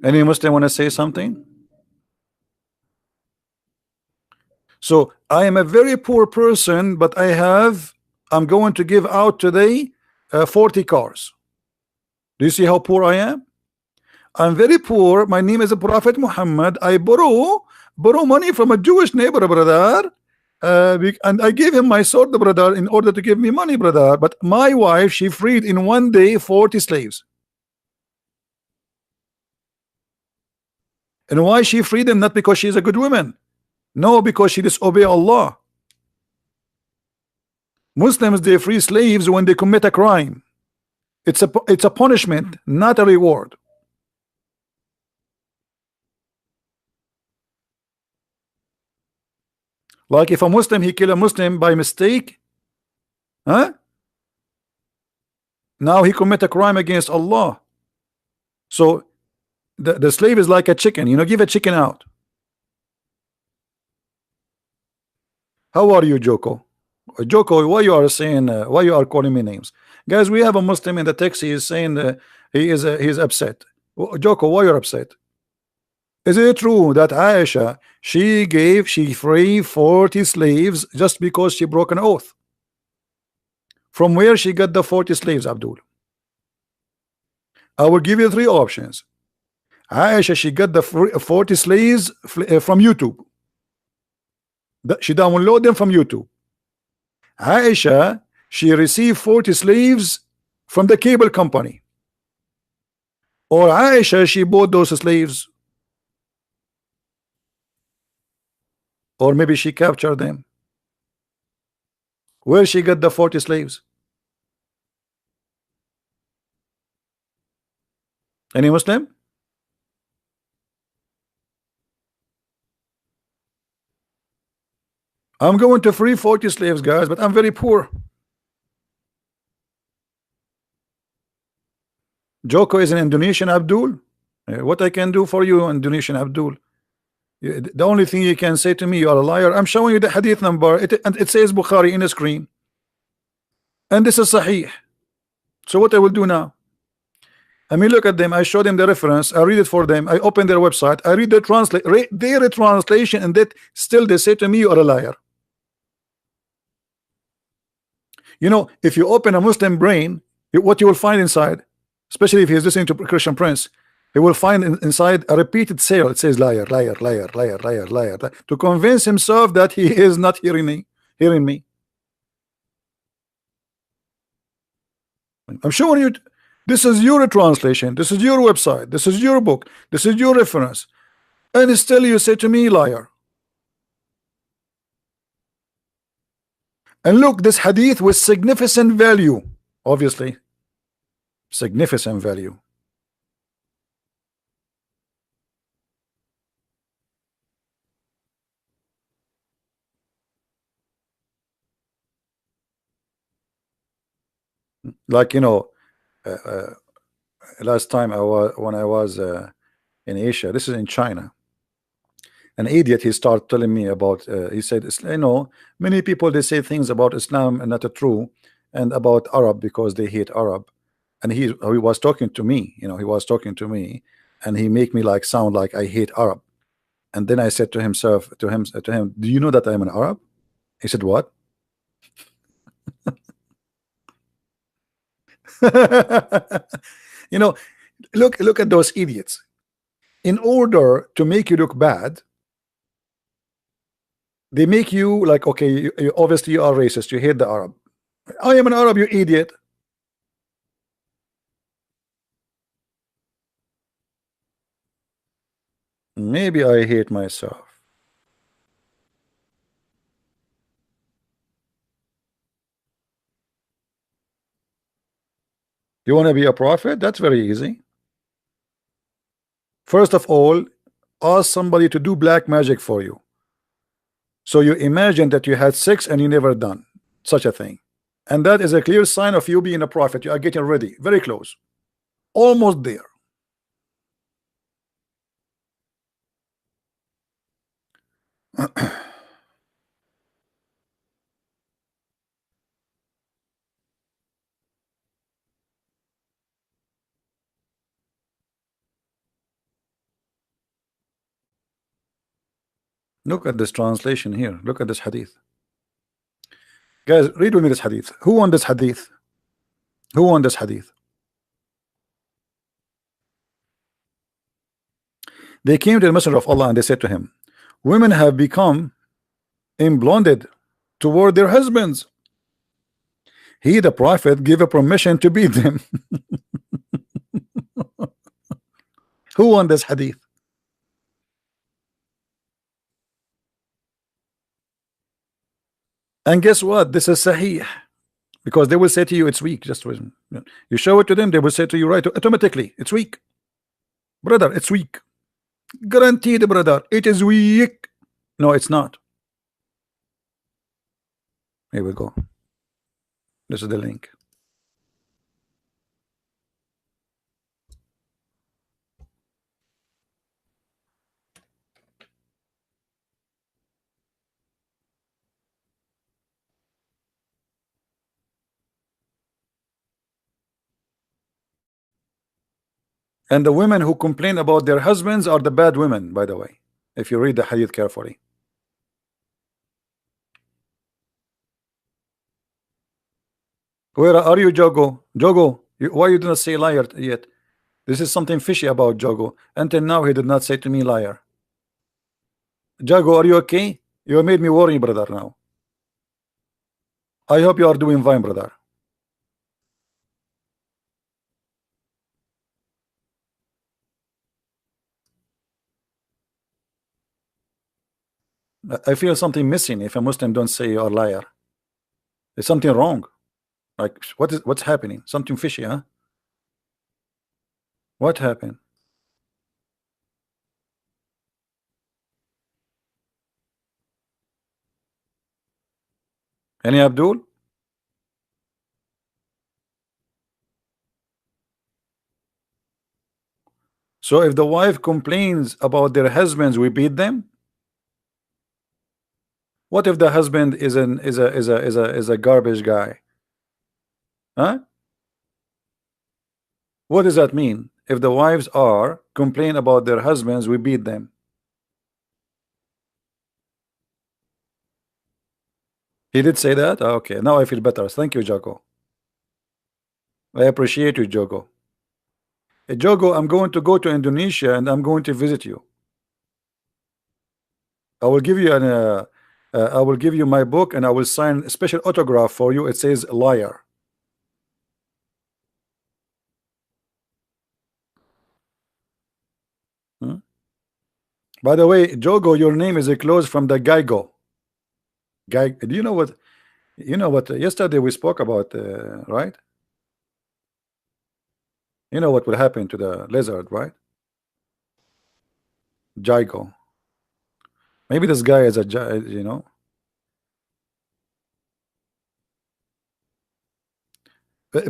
Speaker 1: Any Muslim want to say something? So I am a very poor person, but I'm going to give out today 40 cars. Do you see how poor I am? I'm very poor. My name is Prophet Muhammad. I borrow money from a Jewish neighbor, brother, and I gave him my sword, brother, in order to give me money, brother. But my wife, she freed in one day 40 slaves. And why she freed them? Not because she's a good woman. No, because she disobey Allah. Muslims, they free slaves when they commit a crime. It's a punishment, not a reward. Like if a Muslim he kill a Muslim by mistake, huh? Now he commit a crime against Allah. So the slave is like a chicken, give a chicken out. How are you, Joko? Joko, why you are saying why you are calling me names? Guys, we have a Muslim in the text. He is saying he's upset. Joko, why you're upset? Is it true that Aisha she freed 40 slaves just because she broke an oath? From where she got the 40 slaves, Abdul? I will give you 3 options. Aisha she got the 40 slaves from YouTube. She downloaded them from YouTube. Aisha she received 40 slaves from the cable company. Or Aisha she bought those slaves. Or maybe she captured them. Where she got the 40 slaves? Any Muslim? I'm going to free 40 slaves, guys, but I'm very poor. Joko is an Indonesian, Abdul. What I can do for you, Indonesian Abdul? The only thing you can say to me, you are a liar. I'm showing you the hadith number. It says Bukhari in the screen. And this is Sahih. So what I will do now? I mean, look at them. I show them the reference. I read it for them. I open their website. I read their translation, and that still they say to me, you are a liar. If you open a Muslim brain, what you will find inside, especially if he's listening to Christian Prince, he will find inside a repeated sale. It says liar, liar, liar, liar, liar, liar, to convince himself that he is not hearing me. I'm showing you. This is your translation. This is your website. This is your book. This is your reference. And still you say to me, liar. And look, this hadith with significant value. Obviously, significant value. Like last time when I was in Asia, this is in China. an idiot, he started telling me about he said, you know, many people they say things about Islam and not true, and about Arab because they hate Arab. And he was talking to me, you know, he was talking to me, and he make me like sound like I hate Arab. And then I said to him, do you know that I'm an Arab? He said, what? You know, look at those idiots. In order to make you look bad, they make you like, okay, obviously you are racist, you hate the Arab. I am an Arab, you idiot. Maybe I hate myself. You want to be a prophet? That's very easy. First of all, ask somebody to do black magic for you. So you imagine that you had sex and you never done such a thing. And that is a clear sign of you being a prophet. You are getting ready, very close, almost there. Look at this translation here. Look at this hadith. Guys, read with me this hadith. Who won this hadith? Who won this hadith? They came to the Messenger of Allah and they said to him, women have become imblonded toward their husbands. He, the prophet, gave a permission to beat them. Who won this hadith? And guess what? This is sahih, because they will say to you it's weak. Just you show it to them, they will say to you right automatically it's weak. Brother, it's weak. Guaranteed, brother, it is weak. No, it's not. Here we go. This is the link. And the women who complain about their husbands are the bad women, by the way, if you read the hadith carefully. Where are you, Jogo? Jogo, why you do not say liar yet? This is something fishy about Jogo. Until now, he did not say to me liar. Jago, are you okay? You made me worry, brother, now. I hope you are doing fine, brother. I feel something missing if a Muslim don't say you are liar. There's something wrong. Like, what's happening? Something fishy, huh? What happened? Any Abdul? So if the wife complains about their husbands, we beat them? What if the husband is a garbage guy? Huh? What does that mean? If the wives are complain about their husbands, we beat them. He did say that? Okay, now I feel better. Thank you, Jago. I appreciate you, Jogo. Hey, Jogo, I'm going to go to Indonesia and I'm going to visit you. I will give you I will give you my book and I will sign a special autograph for you. It says liar. Hmm? By the way, Jogo, your name is a close from the Geigo. Do you know what? You know what? Yesterday we spoke about, right? You know what will happen to the lizard, right? Gygo. Maybe this guy is a, you know.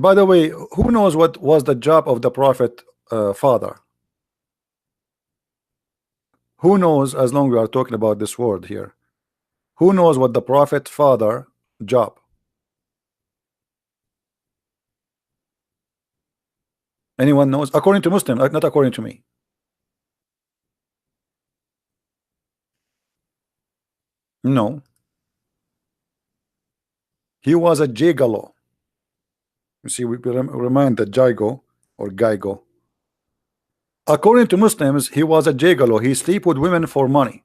Speaker 1: By the way, who knows what was the job of the prophet father? Who knows, as long we are talking about this word here, who knows what the prophet father job? Anyone knows? According to Muslim, not according to me. No. He was a gigolo. You see, we remind that Jigo or Gaigo. According to Muslims, he was a gigolo. He sleep with women for money.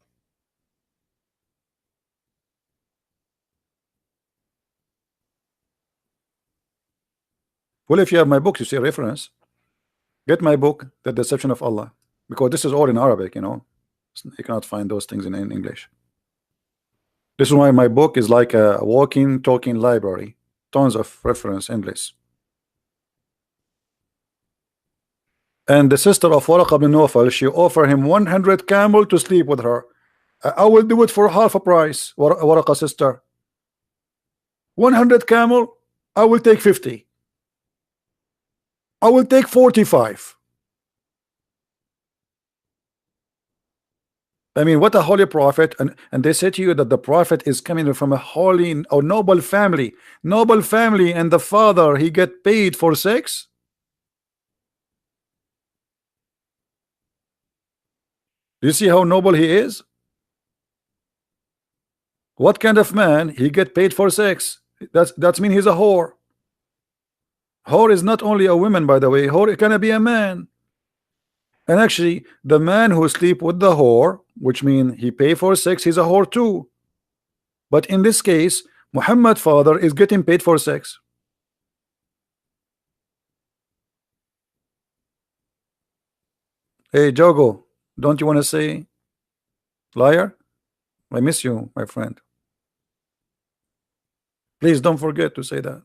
Speaker 1: Well, if you have my book, you see a reference. Get my book, The Deception of Allah, because this is all in Arabic, you know. You cannot find those things in English. This is why my book is like a walking, talking library. Tons of reference English. And the sister of Waraq ibn Nawfal, she offered him 100 camel to sleep with her. I will do it for half a price, Waraqah sister. 100 camel, I will take 50. I will take 45. I mean, what a holy prophet. And they say to you that the prophet is coming from a holy or noble family. Noble family, and the father, he get paid for sex? Do you see how noble he is? What kind of man he get paid for sex? That's mean he's a whore. Whore is not only a woman, by the way. Whore can be a man. And actually, the man who sleep with the whore, which means he pay for sex, he's a whore too. But in this case, Muhammad father is getting paid for sex. Hey Jogo, don't you want to say liar? I miss you, my friend. Please don't forget to say that.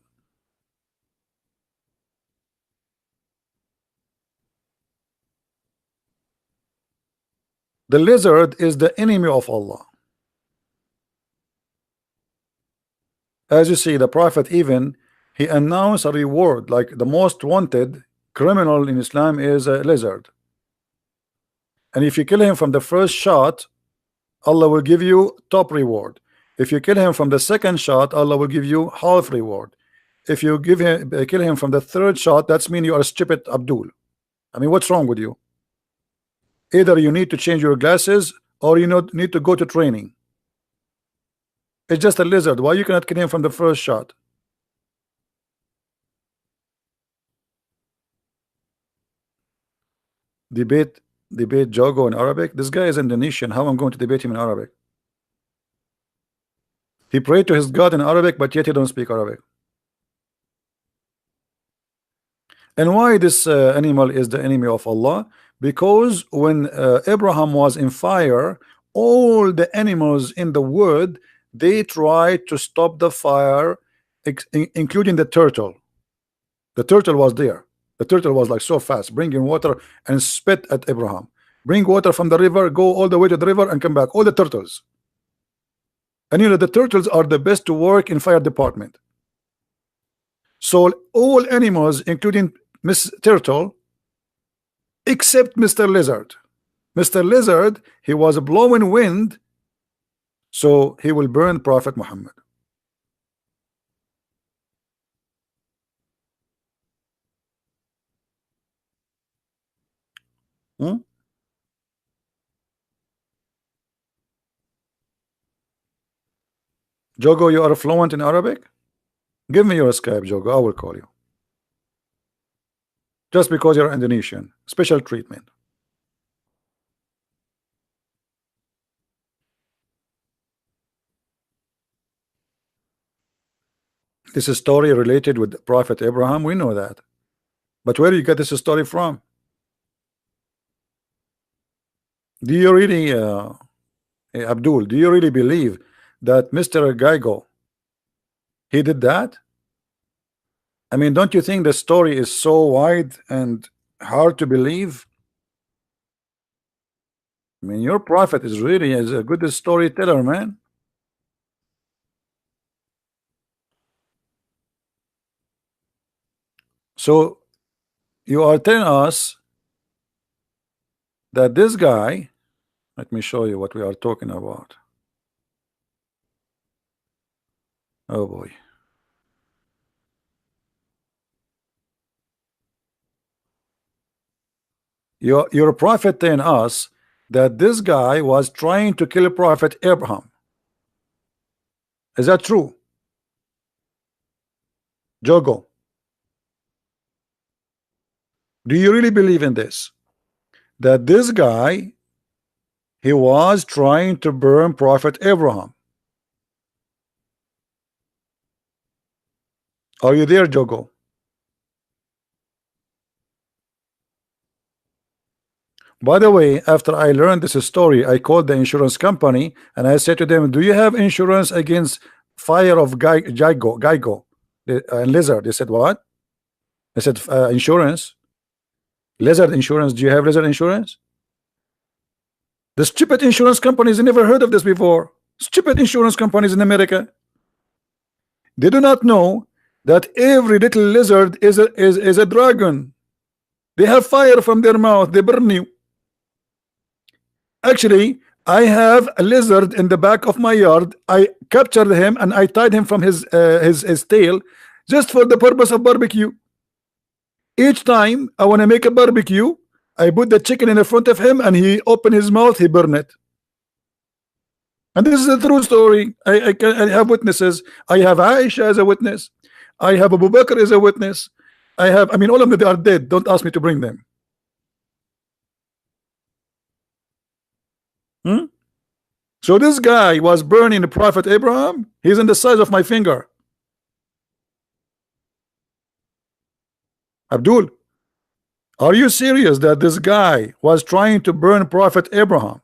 Speaker 1: The lizard is the enemy of Allah. As you see, the prophet even he announced a reward, like the most wanted criminal in Islam is a lizard. And if you kill him from the first shot, Allah will give you top reward. If you kill him from the second shot, Allah will give you half reward. If you kill him from the third shot, that's mean you are stupid Abdul. I mean, what's wrong with you? Either you need to change your glasses or you need to go to training. It's just a lizard. Why you cannot kill him from the first shot? Debate Jogo in Arabic. This guy is Indonesian. How I'm going to debate him in Arabic? He prayed to his God in Arabic, but yet he don't speak Arabic. And why this animal is the enemy of Allah? Because when Abraham was in fire, all the animals in the wood, they tried to stop the fire, including the turtle. The turtle was there. The turtle was like so fast, bringing water and spit at Abraham. Bring water from the river, go all the way to the river and come back. All the turtles. And you know, the turtles are the best to work in fire department. So all animals, including Miss Turtle, except Mr. Lizard. Mr. Lizard, he was blowing wind, so he will burn Prophet Muhammad. Jogo, you are fluent in Arabic? Give me your Skype, Jogo. I will call you. Just because you're Indonesian. Special treatment. This is a story related with Prophet Abraham. We know that. But where do you get this story from? Do you really, Abdul, do you really believe that Mr. Gaigo, he did that? I mean, don't you think the story is so wide and hard to believe? I mean, your prophet is really a good storyteller, man. So you are telling us that this guy Let me show you what we are talking about. Oh boy. Your prophet telling us that this guy was trying to kill Prophet Abraham. Is that true? Jogo, do you really believe in this? That this guy, he was trying to burn Prophet Abraham. Are you there, Jogo? By the way, after I learned this story, I called the insurance company and I said to them, do you have insurance against fire of Geigo and lizard? They said, what? I said, insurance. Lizard insurance. Do you have lizard insurance? The stupid insurance companies never heard of this before. Stupid insurance companies in America. They do not know that every little lizard is a dragon. They have fire from their mouth. They burn you. Actually, I have a lizard in the back of my yard. I captured him and I tied him from his tail just for the purpose of barbecue. Each time I want to make a barbecue, I put the chicken in the front of him and he open his mouth, he burn it. And this is a true story. I have witnesses. I have Aisha as a witness. I have Abu Bakr as a witness. I mean, all of them, they are dead. Don't ask me to bring them. So this guy was burning the Prophet Abraham. He's in the size of my finger. Abdul, are you serious that this guy was trying to burn Prophet Abraham?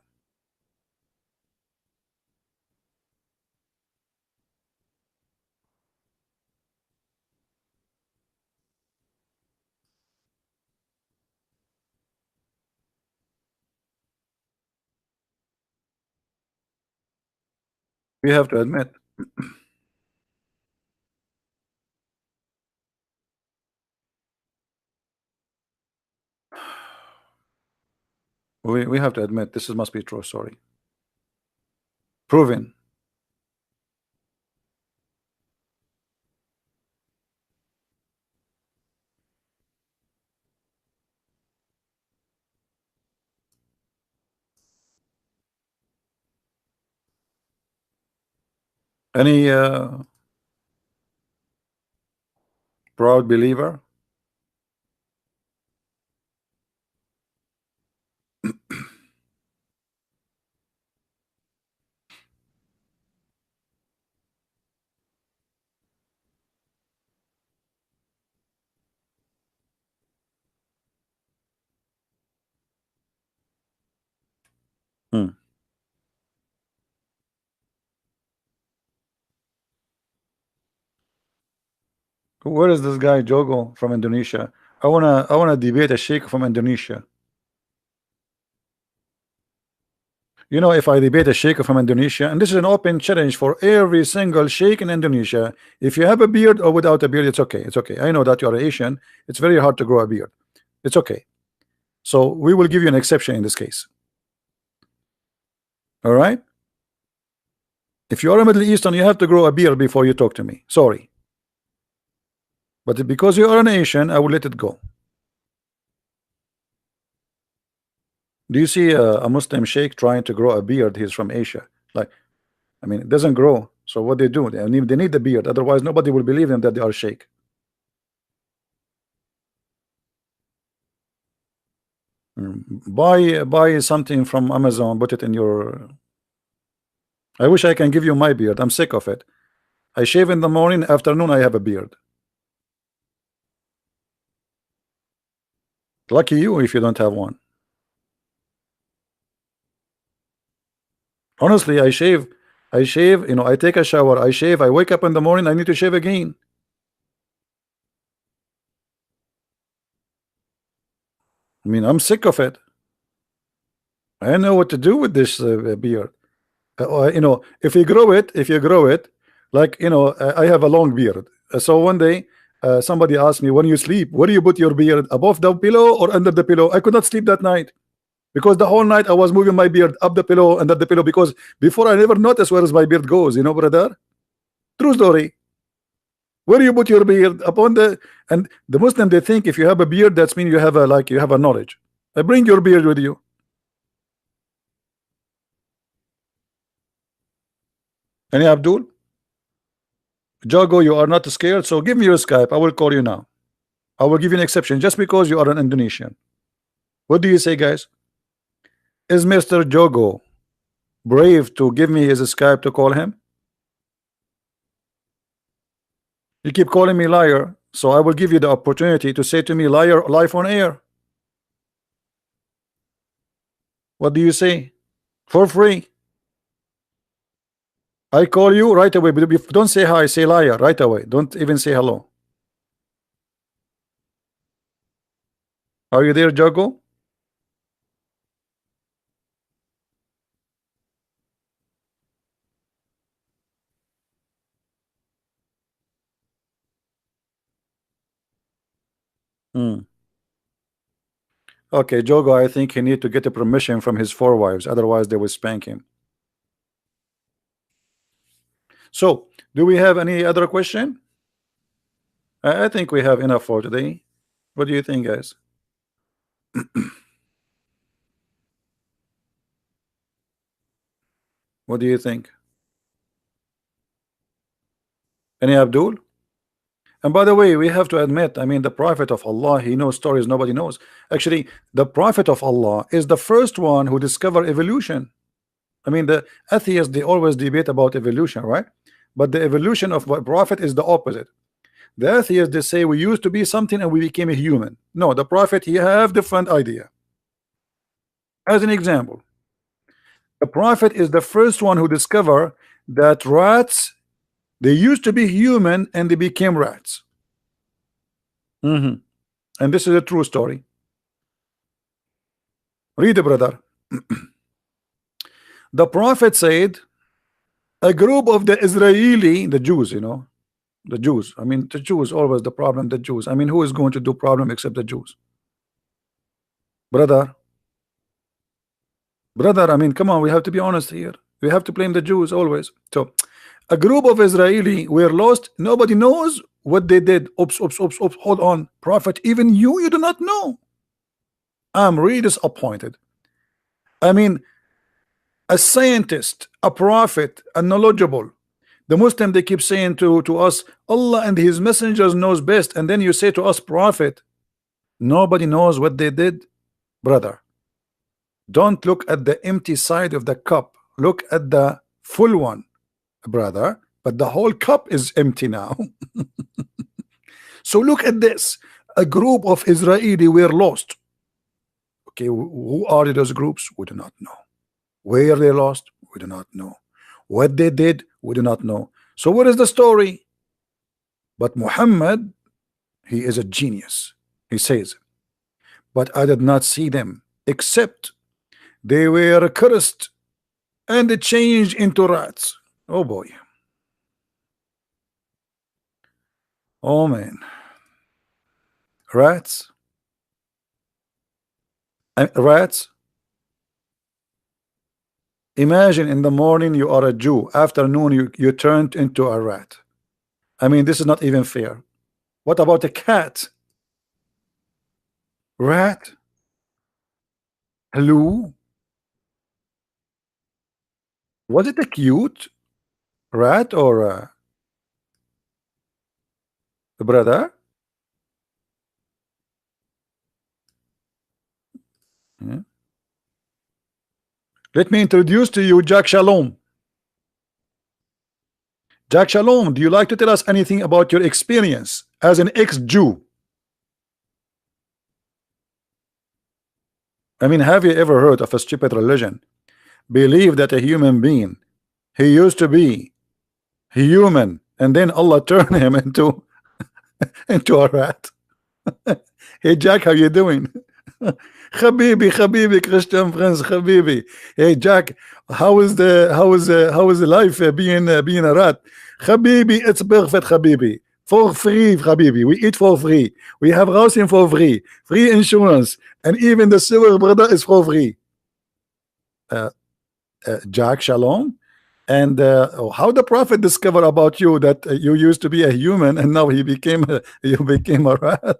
Speaker 1: We have to admit. We have to admit this must be a true story. Proven. Any proud believer? Where is this guy Jogo from Indonesia? I wanna debate a sheikh from Indonesia. You know, if I debate a sheikh from Indonesia, and this is an open challenge for every single sheikh in Indonesia, if you have a beard or without a beard, it's okay. It's okay. I know that you're Asian. It's very hard to grow a beard. It's okay. So we will give you an exception in this case. All right. If you are a Middle Eastern, you have to grow a beard before you talk to me. Sorry. But because you are an Asian, I will let it go. Do you see a Muslim sheikh trying to grow a beard? He's from Asia. Like, I mean, it doesn't grow. So what they do? They need the beard. Otherwise, nobody will believe them that they are sheikh. Buy something from Amazon. Put it in your. I wish I can give you my beard. I'm sick of it. I shave in the morning. Afternoon, I have a beard. Lucky you if you don't have one. Honestly, I shave, you know, I take a shower, I shave, I wake up in the morning, I need to shave again. I mean, I'm sick of it. I know what to do with this beard. You know, if you grow it, like, you know, I have a long beard. So one day, somebody asked me, when you sleep, where do you put your beard? Above the pillow or under the pillow? I could not sleep that night. because the whole night I was moving my beard up the pillow and at the pillow, because before I never noticed where my beard goes, you know, brother. True story. Where you put your beard upon the, and the Muslim, they think if you have a beard, that's mean you have a, like, you have a knowledge. Bring your beard with you. Any Abdul? Jago, you are not scared, so give me your Skype. I will call you now. I will give you an exception just because you are an Indonesian. What do you say, guys? Is Mr. Jogo brave to give me his Skype to call him? You keep calling me liar, so I will give you the opportunity to say to me liar live on air. What do you say? For free. I call you right away, but don't say hi, say liar right away. Don't even say hello. Are you there, Jago? Okay, Jogo, I think he need to get a permission from his 4 wives, otherwise they will spank him. So, do we have any other question? I think we have enough for today. What do you think, guys? What do you think? Any Abdul? And by the way, we have to admit, I mean, the Prophet of Allah, he knows stories nobody knows. Actually, the Prophet of Allah is the first one who discovered evolution. I mean, the atheists, they always debate about evolution, right? But the evolution of the Prophet is the opposite. The atheists, they say we used to be something and we became a human. No, the Prophet, he have different idea. As an example, the Prophet is the first one who discovered that rats, they used to be human and they became rats. And this is a true story. Read it, brother. The Prophet said a group of the Israeli, the Jews, you know, the Jews. I mean, the Jews always the problem, the Jews. I mean, who is going to do problem except the Jews? Brother, I mean, come on, we have to be honest here. We have to blame the Jews always. So a group of Israeli were lost. Nobody knows what they did. Oops, hold on. Prophet, even you do not know. I'm really disappointed. I mean, a scientist, a prophet, a knowledgeable. The Muslim, they keep saying to us, Allah and his messengers knows best. And then you say to us, prophet, nobody knows what they did. Brother, don't look at the empty side of the cup. Look at the full one, brother. But the whole cup is empty now. So look at this. A group of Israeli were lost. Okay, who are those groups? We do not know. Where they lost? We do not know. What they did? We do not know. So what is the story? But Muhammad, he is a genius. He says, but I did not see them except they were cursed and they changed into rats. Oh boy. Oh man. Rats. Rats. Imagine in the morning you are a Jew, afternoon you turned into a rat. I mean, this is not even fair. What about a cat? Rat? Hello? Was it a cute rat or a brother? Yeah. Let me introduce to you Jack Shalom. Jack Shalom, do you like to tell us anything about your experience as an ex-Jew? I mean, have you ever heard of a stupid religion? Believe that a human being, he used to be human, and then Allah turned him into a rat. Hey Jack, how you doing? Habibi, Christian friends, Habibi. Hey Jack, how is the life being a rat? Habibi, it's perfect, Habibi. For free, Habibi. We eat for free. We have housing for free. Free insurance. And even the sewer, brother, is for free. Jack Shalom. And how the prophet discovered about you that you used to be a human and now he became you became a rat.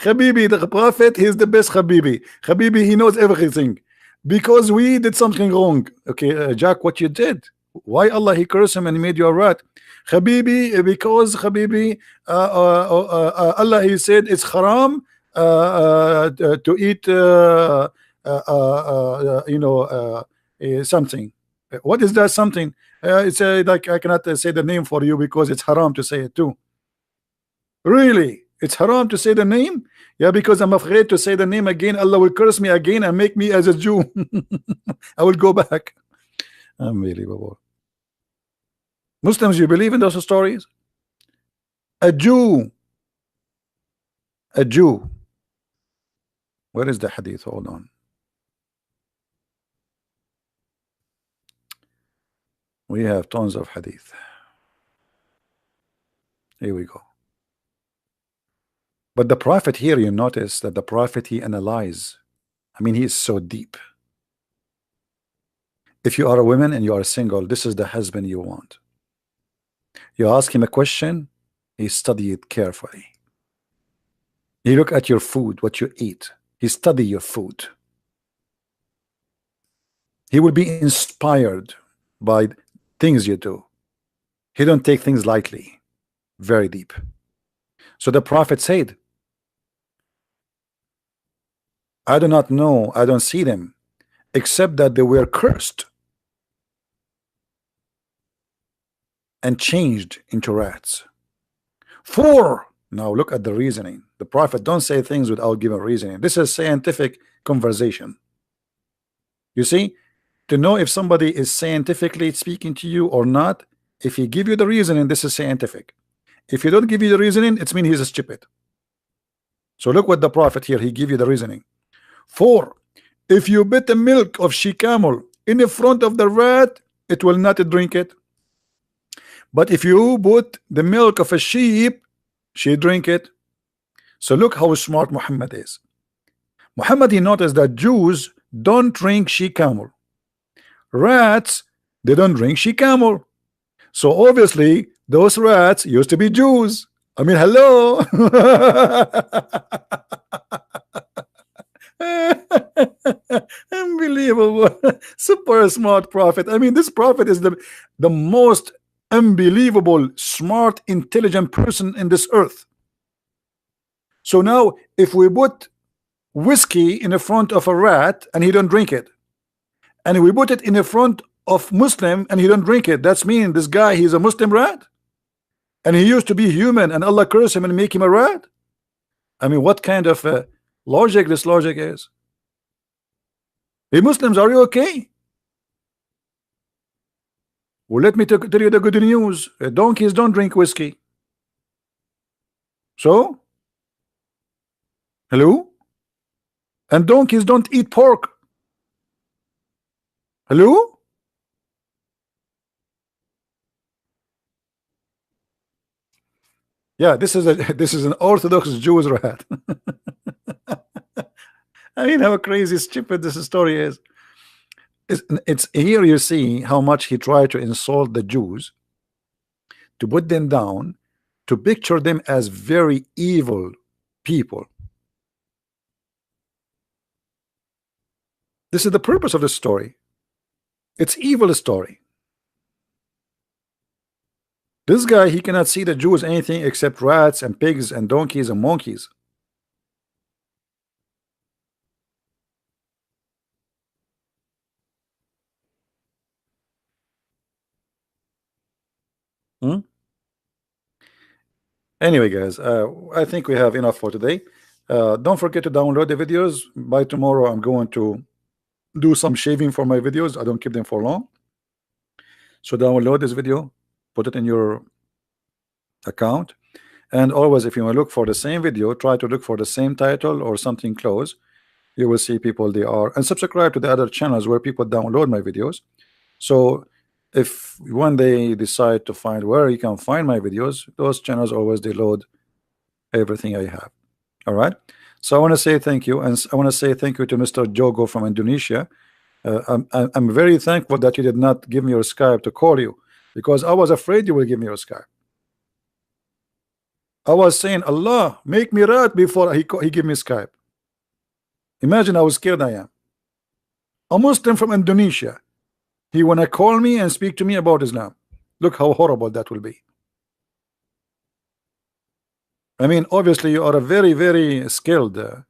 Speaker 1: Habibi, the prophet, he's the best. Habibi, Habibi, he knows everything because we did something wrong. Okay, Jack, what you did? Why Allah he cursed him and he made you a rat? Habibi, because Habibi, Allah he said it's haram to eat something. What is that something? It's like I cannot say the name for you because it's haram to say it too. Really, it's haram to say the name? Yeah, because I'm afraid to say the name again. Allah will curse me again and make me as a Jew. I will go back. Unbelievable. Muslims, you believe in those stories? A Jew. A Jew. Where is the hadith? Hold on. We have tons of hadith. Here we go. But the prophet here, you notice that the prophet, he analyzes. I mean, he is so deep. If you are a woman and you are single, this is the husband you want. You ask him a question, he study it carefully. He look at your food, what you eat. He study your food. He will be inspired by things you do. He don't take things lightly. Very deep. So the prophet said, I do not know, I don't see them, except that they were cursed and changed into rats. For, now look at the reasoning. The prophet don't say things without giving reasoning. This is scientific conversation. You see, to know if somebody is scientifically speaking to you or not, if he give you the reasoning, this is scientific. If he don't give you the reasoning, it means he's stupid. So look what the prophet here, he give you the reasoning. For, if you put the milk of she camel in the front of the rat, it will not drink it. But if you put the milk of a sheep, she drink it. So look how smart Muhammad is. Muhammad, he noticed that Jews don't drink she camel. Rats, they don't drink she camel. So obviously those rats used to be Jews. I mean, hello. Unbelievable. Super smart prophet. I mean, this prophet is the most unbelievable, smart, intelligent person in this earth. So now if we put whiskey in the front of a rat and he don't drink it, and we put it in the front of Muslim and he don't drink it, that's mean this guy, he's a Muslim rat, and he used to be human and Allah curse him and make him a rat. I mean, what kind of logic this logic is? Hey Muslims, are you okay? Well, let me tell you the good news. Donkeys don't drink whiskey. So, hello? And donkeys don't eat pork. Hello? Yeah, this is an Orthodox Jewish rat. I mean, how crazy stupid this story is. It's here you see how much he tried to insult the Jews, to put them down, to picture them as very evil people. This is the purpose of the story. It's evil story. This guy, he cannot see the Jews anything except rats and pigs and donkeys and monkeys. Anyway, guys, I think we have enough for today. Don't forget to download the videos. By tomorrow, I'm going to do some shaving for my videos. I don't keep them for long. So download this video, put it in your account, and always, if you want to look for the same video, try to look for the same title or something close. You will see people they are, and subscribe to the other channels where people download my videos. So if one day decide to find where you can find my videos, those channels always they load everything I have. All right, So I want to say thank you, and I want to say thank you to Mr. Jogo from Indonesia. I'm very thankful that you did not give me your Skype to call you, because I was afraid you will give me your Skype. I was saying, Allah, make me right before he give me Skype. Imagine how scared I am. A Muslim from Indonesia, he wanna call me and speak to me about Islam. Look how horrible that will be. I mean, obviously you are a very, very skilled. The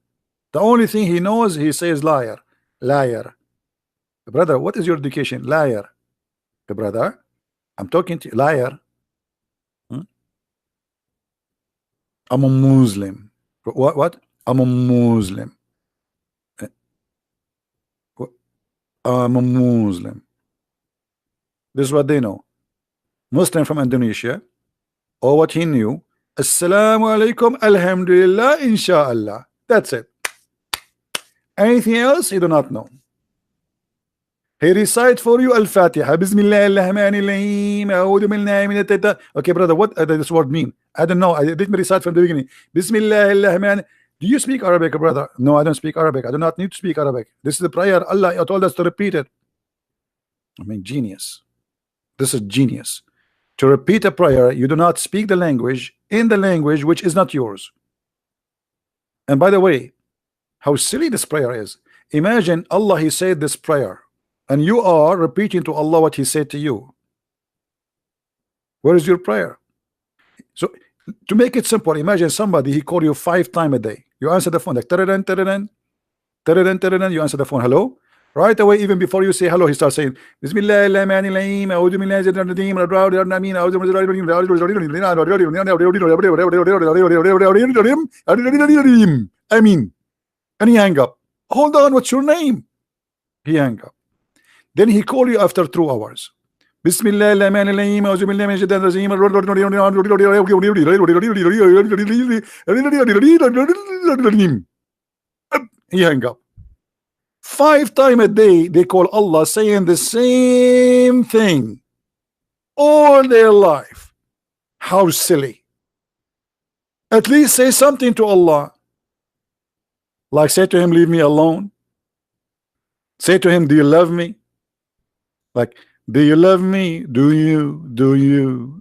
Speaker 1: only thing he knows, he says liar, liar. Brother, what is your education? Liar. Brother, I'm talking to you, liar. I'm a Muslim. What? I'm a Muslim. I'm a Muslim. This is what they know. Muslim from Indonesia, or what he knew, Assalamu alaikum, Alhamdulillah, Inshallah. That's it. Anything else, you do not know. He recite for you Al-Fatiha. Bismillah. Okay, brother, what does this word mean? I don't know. I didn't recite from the beginning. Bismillah. Do you speak Arabic, brother? No, I don't speak Arabic. I do not need to speak Arabic. This is the prayer. Allah told us to repeat it. I mean, genius. This is genius. To repeat a prayer, you do not speak the language in the language which is not yours. And by the way, how silly this prayer is. Imagine Allah, he said this prayer, and you are repeating to Allah what he said to you. Where is your prayer? So to make it simple, imagine somebody, he called you 5 times a day. You answer the phone like tararan, tararan, tararan, tararan. You answer the phone, hello. Right away, even before you say hello, he starts saying Bismillah. I mean, and he hang up. Hold on, what's your name? He hang up. Then he call you after 2 hours. Bismillah. He hang up. 5 times a day they call Allah saying the same thing all their life. How silly. At least say something to Allah, like say to him, leave me alone. Say to him, do you love me? Like, do you love me? Do you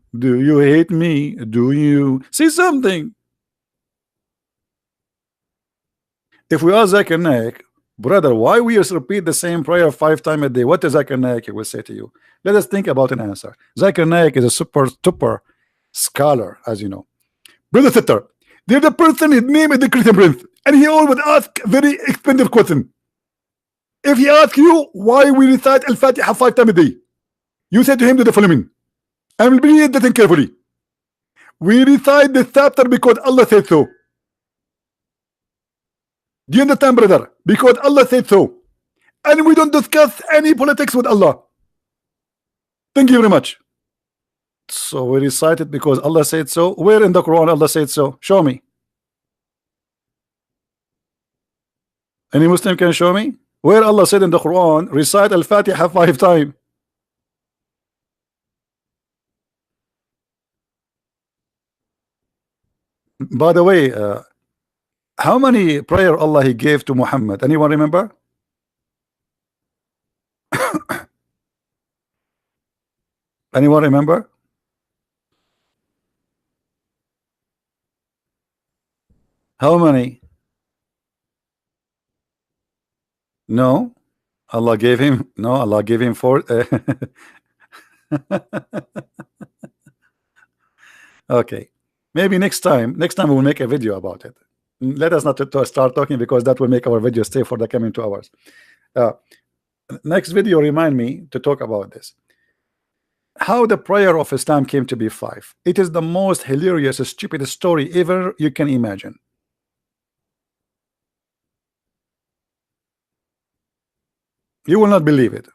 Speaker 1: hate me? Do you say something? If we ask Zakir Naik, brother, why we just repeat the same prayer 5 times a day? What does Zakir Naik will say to you? Let us think about an answer. Zakir Naik is a super scholar, as you know. Brother Sitter, there's a person, his name is the Christian Prince, and he always ask very expensive question. If he asks you why we recite Al-Fatiha 5 times a day, you say to him the following. I will read that carefully. We recite this chapter because Allah said so. Do you understand, brother? Because Allah said so. And we don't discuss any politics with Allah. Thank you very much. So we recite it because Allah said so. Where in the Quran Allah said so? Show me. Any Muslim can show me? Where Allah said in the Quran, recite Al-Fatiha 5 times. By the way, how many prayer Allah he gave to Muhammad? Anyone remember? Anyone remember? How many? No, Allah gave him. No, Allah gave him 4. Okay, maybe next time we'll make a video about it. Let us not to start talking, because that will make our video stay for the coming 2 hours. Next video, remind me to talk about this. How the prayer of Islam came to be 5. It is the most hilarious, stupid story ever you can imagine. You will not believe it.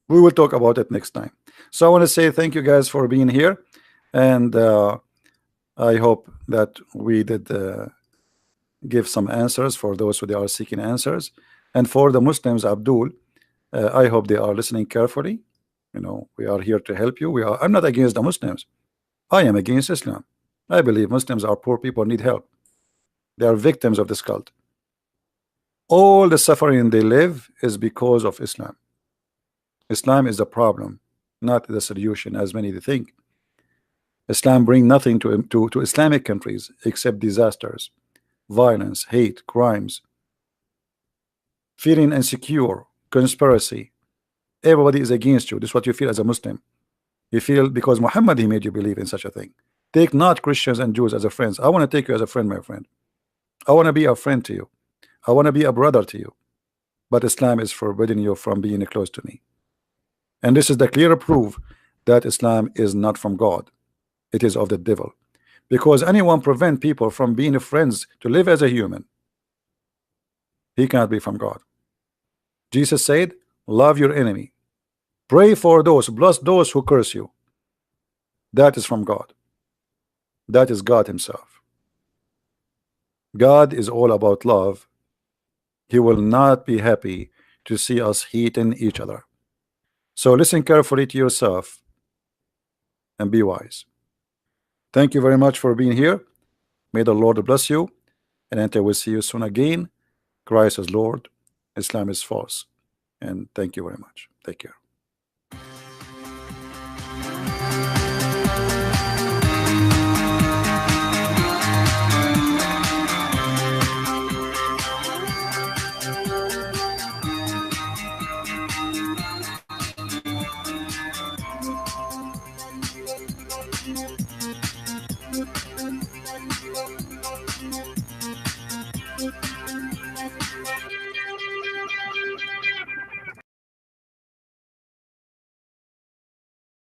Speaker 1: We will talk about it next time. So I want to say thank you guys for being here, and I hope that we did give some answers for those who they are seeking answers. And for the Muslims, Abdul, I hope they are listening carefully. You know, we are here to help you. I'm not against the Muslims. I am against Islam. I believe Muslims are poor people, need help. They are victims of this cult. All the suffering they live is because of Islam. Islam is the problem, not the solution, as many think. Islam brings nothing to Islamic countries except disasters, violence, hate, crimes, feeling insecure, conspiracy. Everybody is against you. This is what you feel as a Muslim. You feel because Muhammad, he made you believe in such a thing. Take not Christians and Jews as a friends. I want to take you as a friend, my friend. I want to be a friend to you. I want to be a brother to you. But Islam is forbidding you from being close to me. And this is the clear proof that Islam is not from God. It is of the devil. Because anyone prevent people from being friends to live as a human, he cannot be from God. Jesus said, love your enemy. Pray for those, bless those who curse you. That is from God. That is God himself. God is all about love. He will not be happy to see us hating each other. So listen carefully to yourself and be wise. Thank you very much for being here. May the Lord bless you, and until we see you soon again. Christ is Lord, Islam is false. And thank you very much. Take care.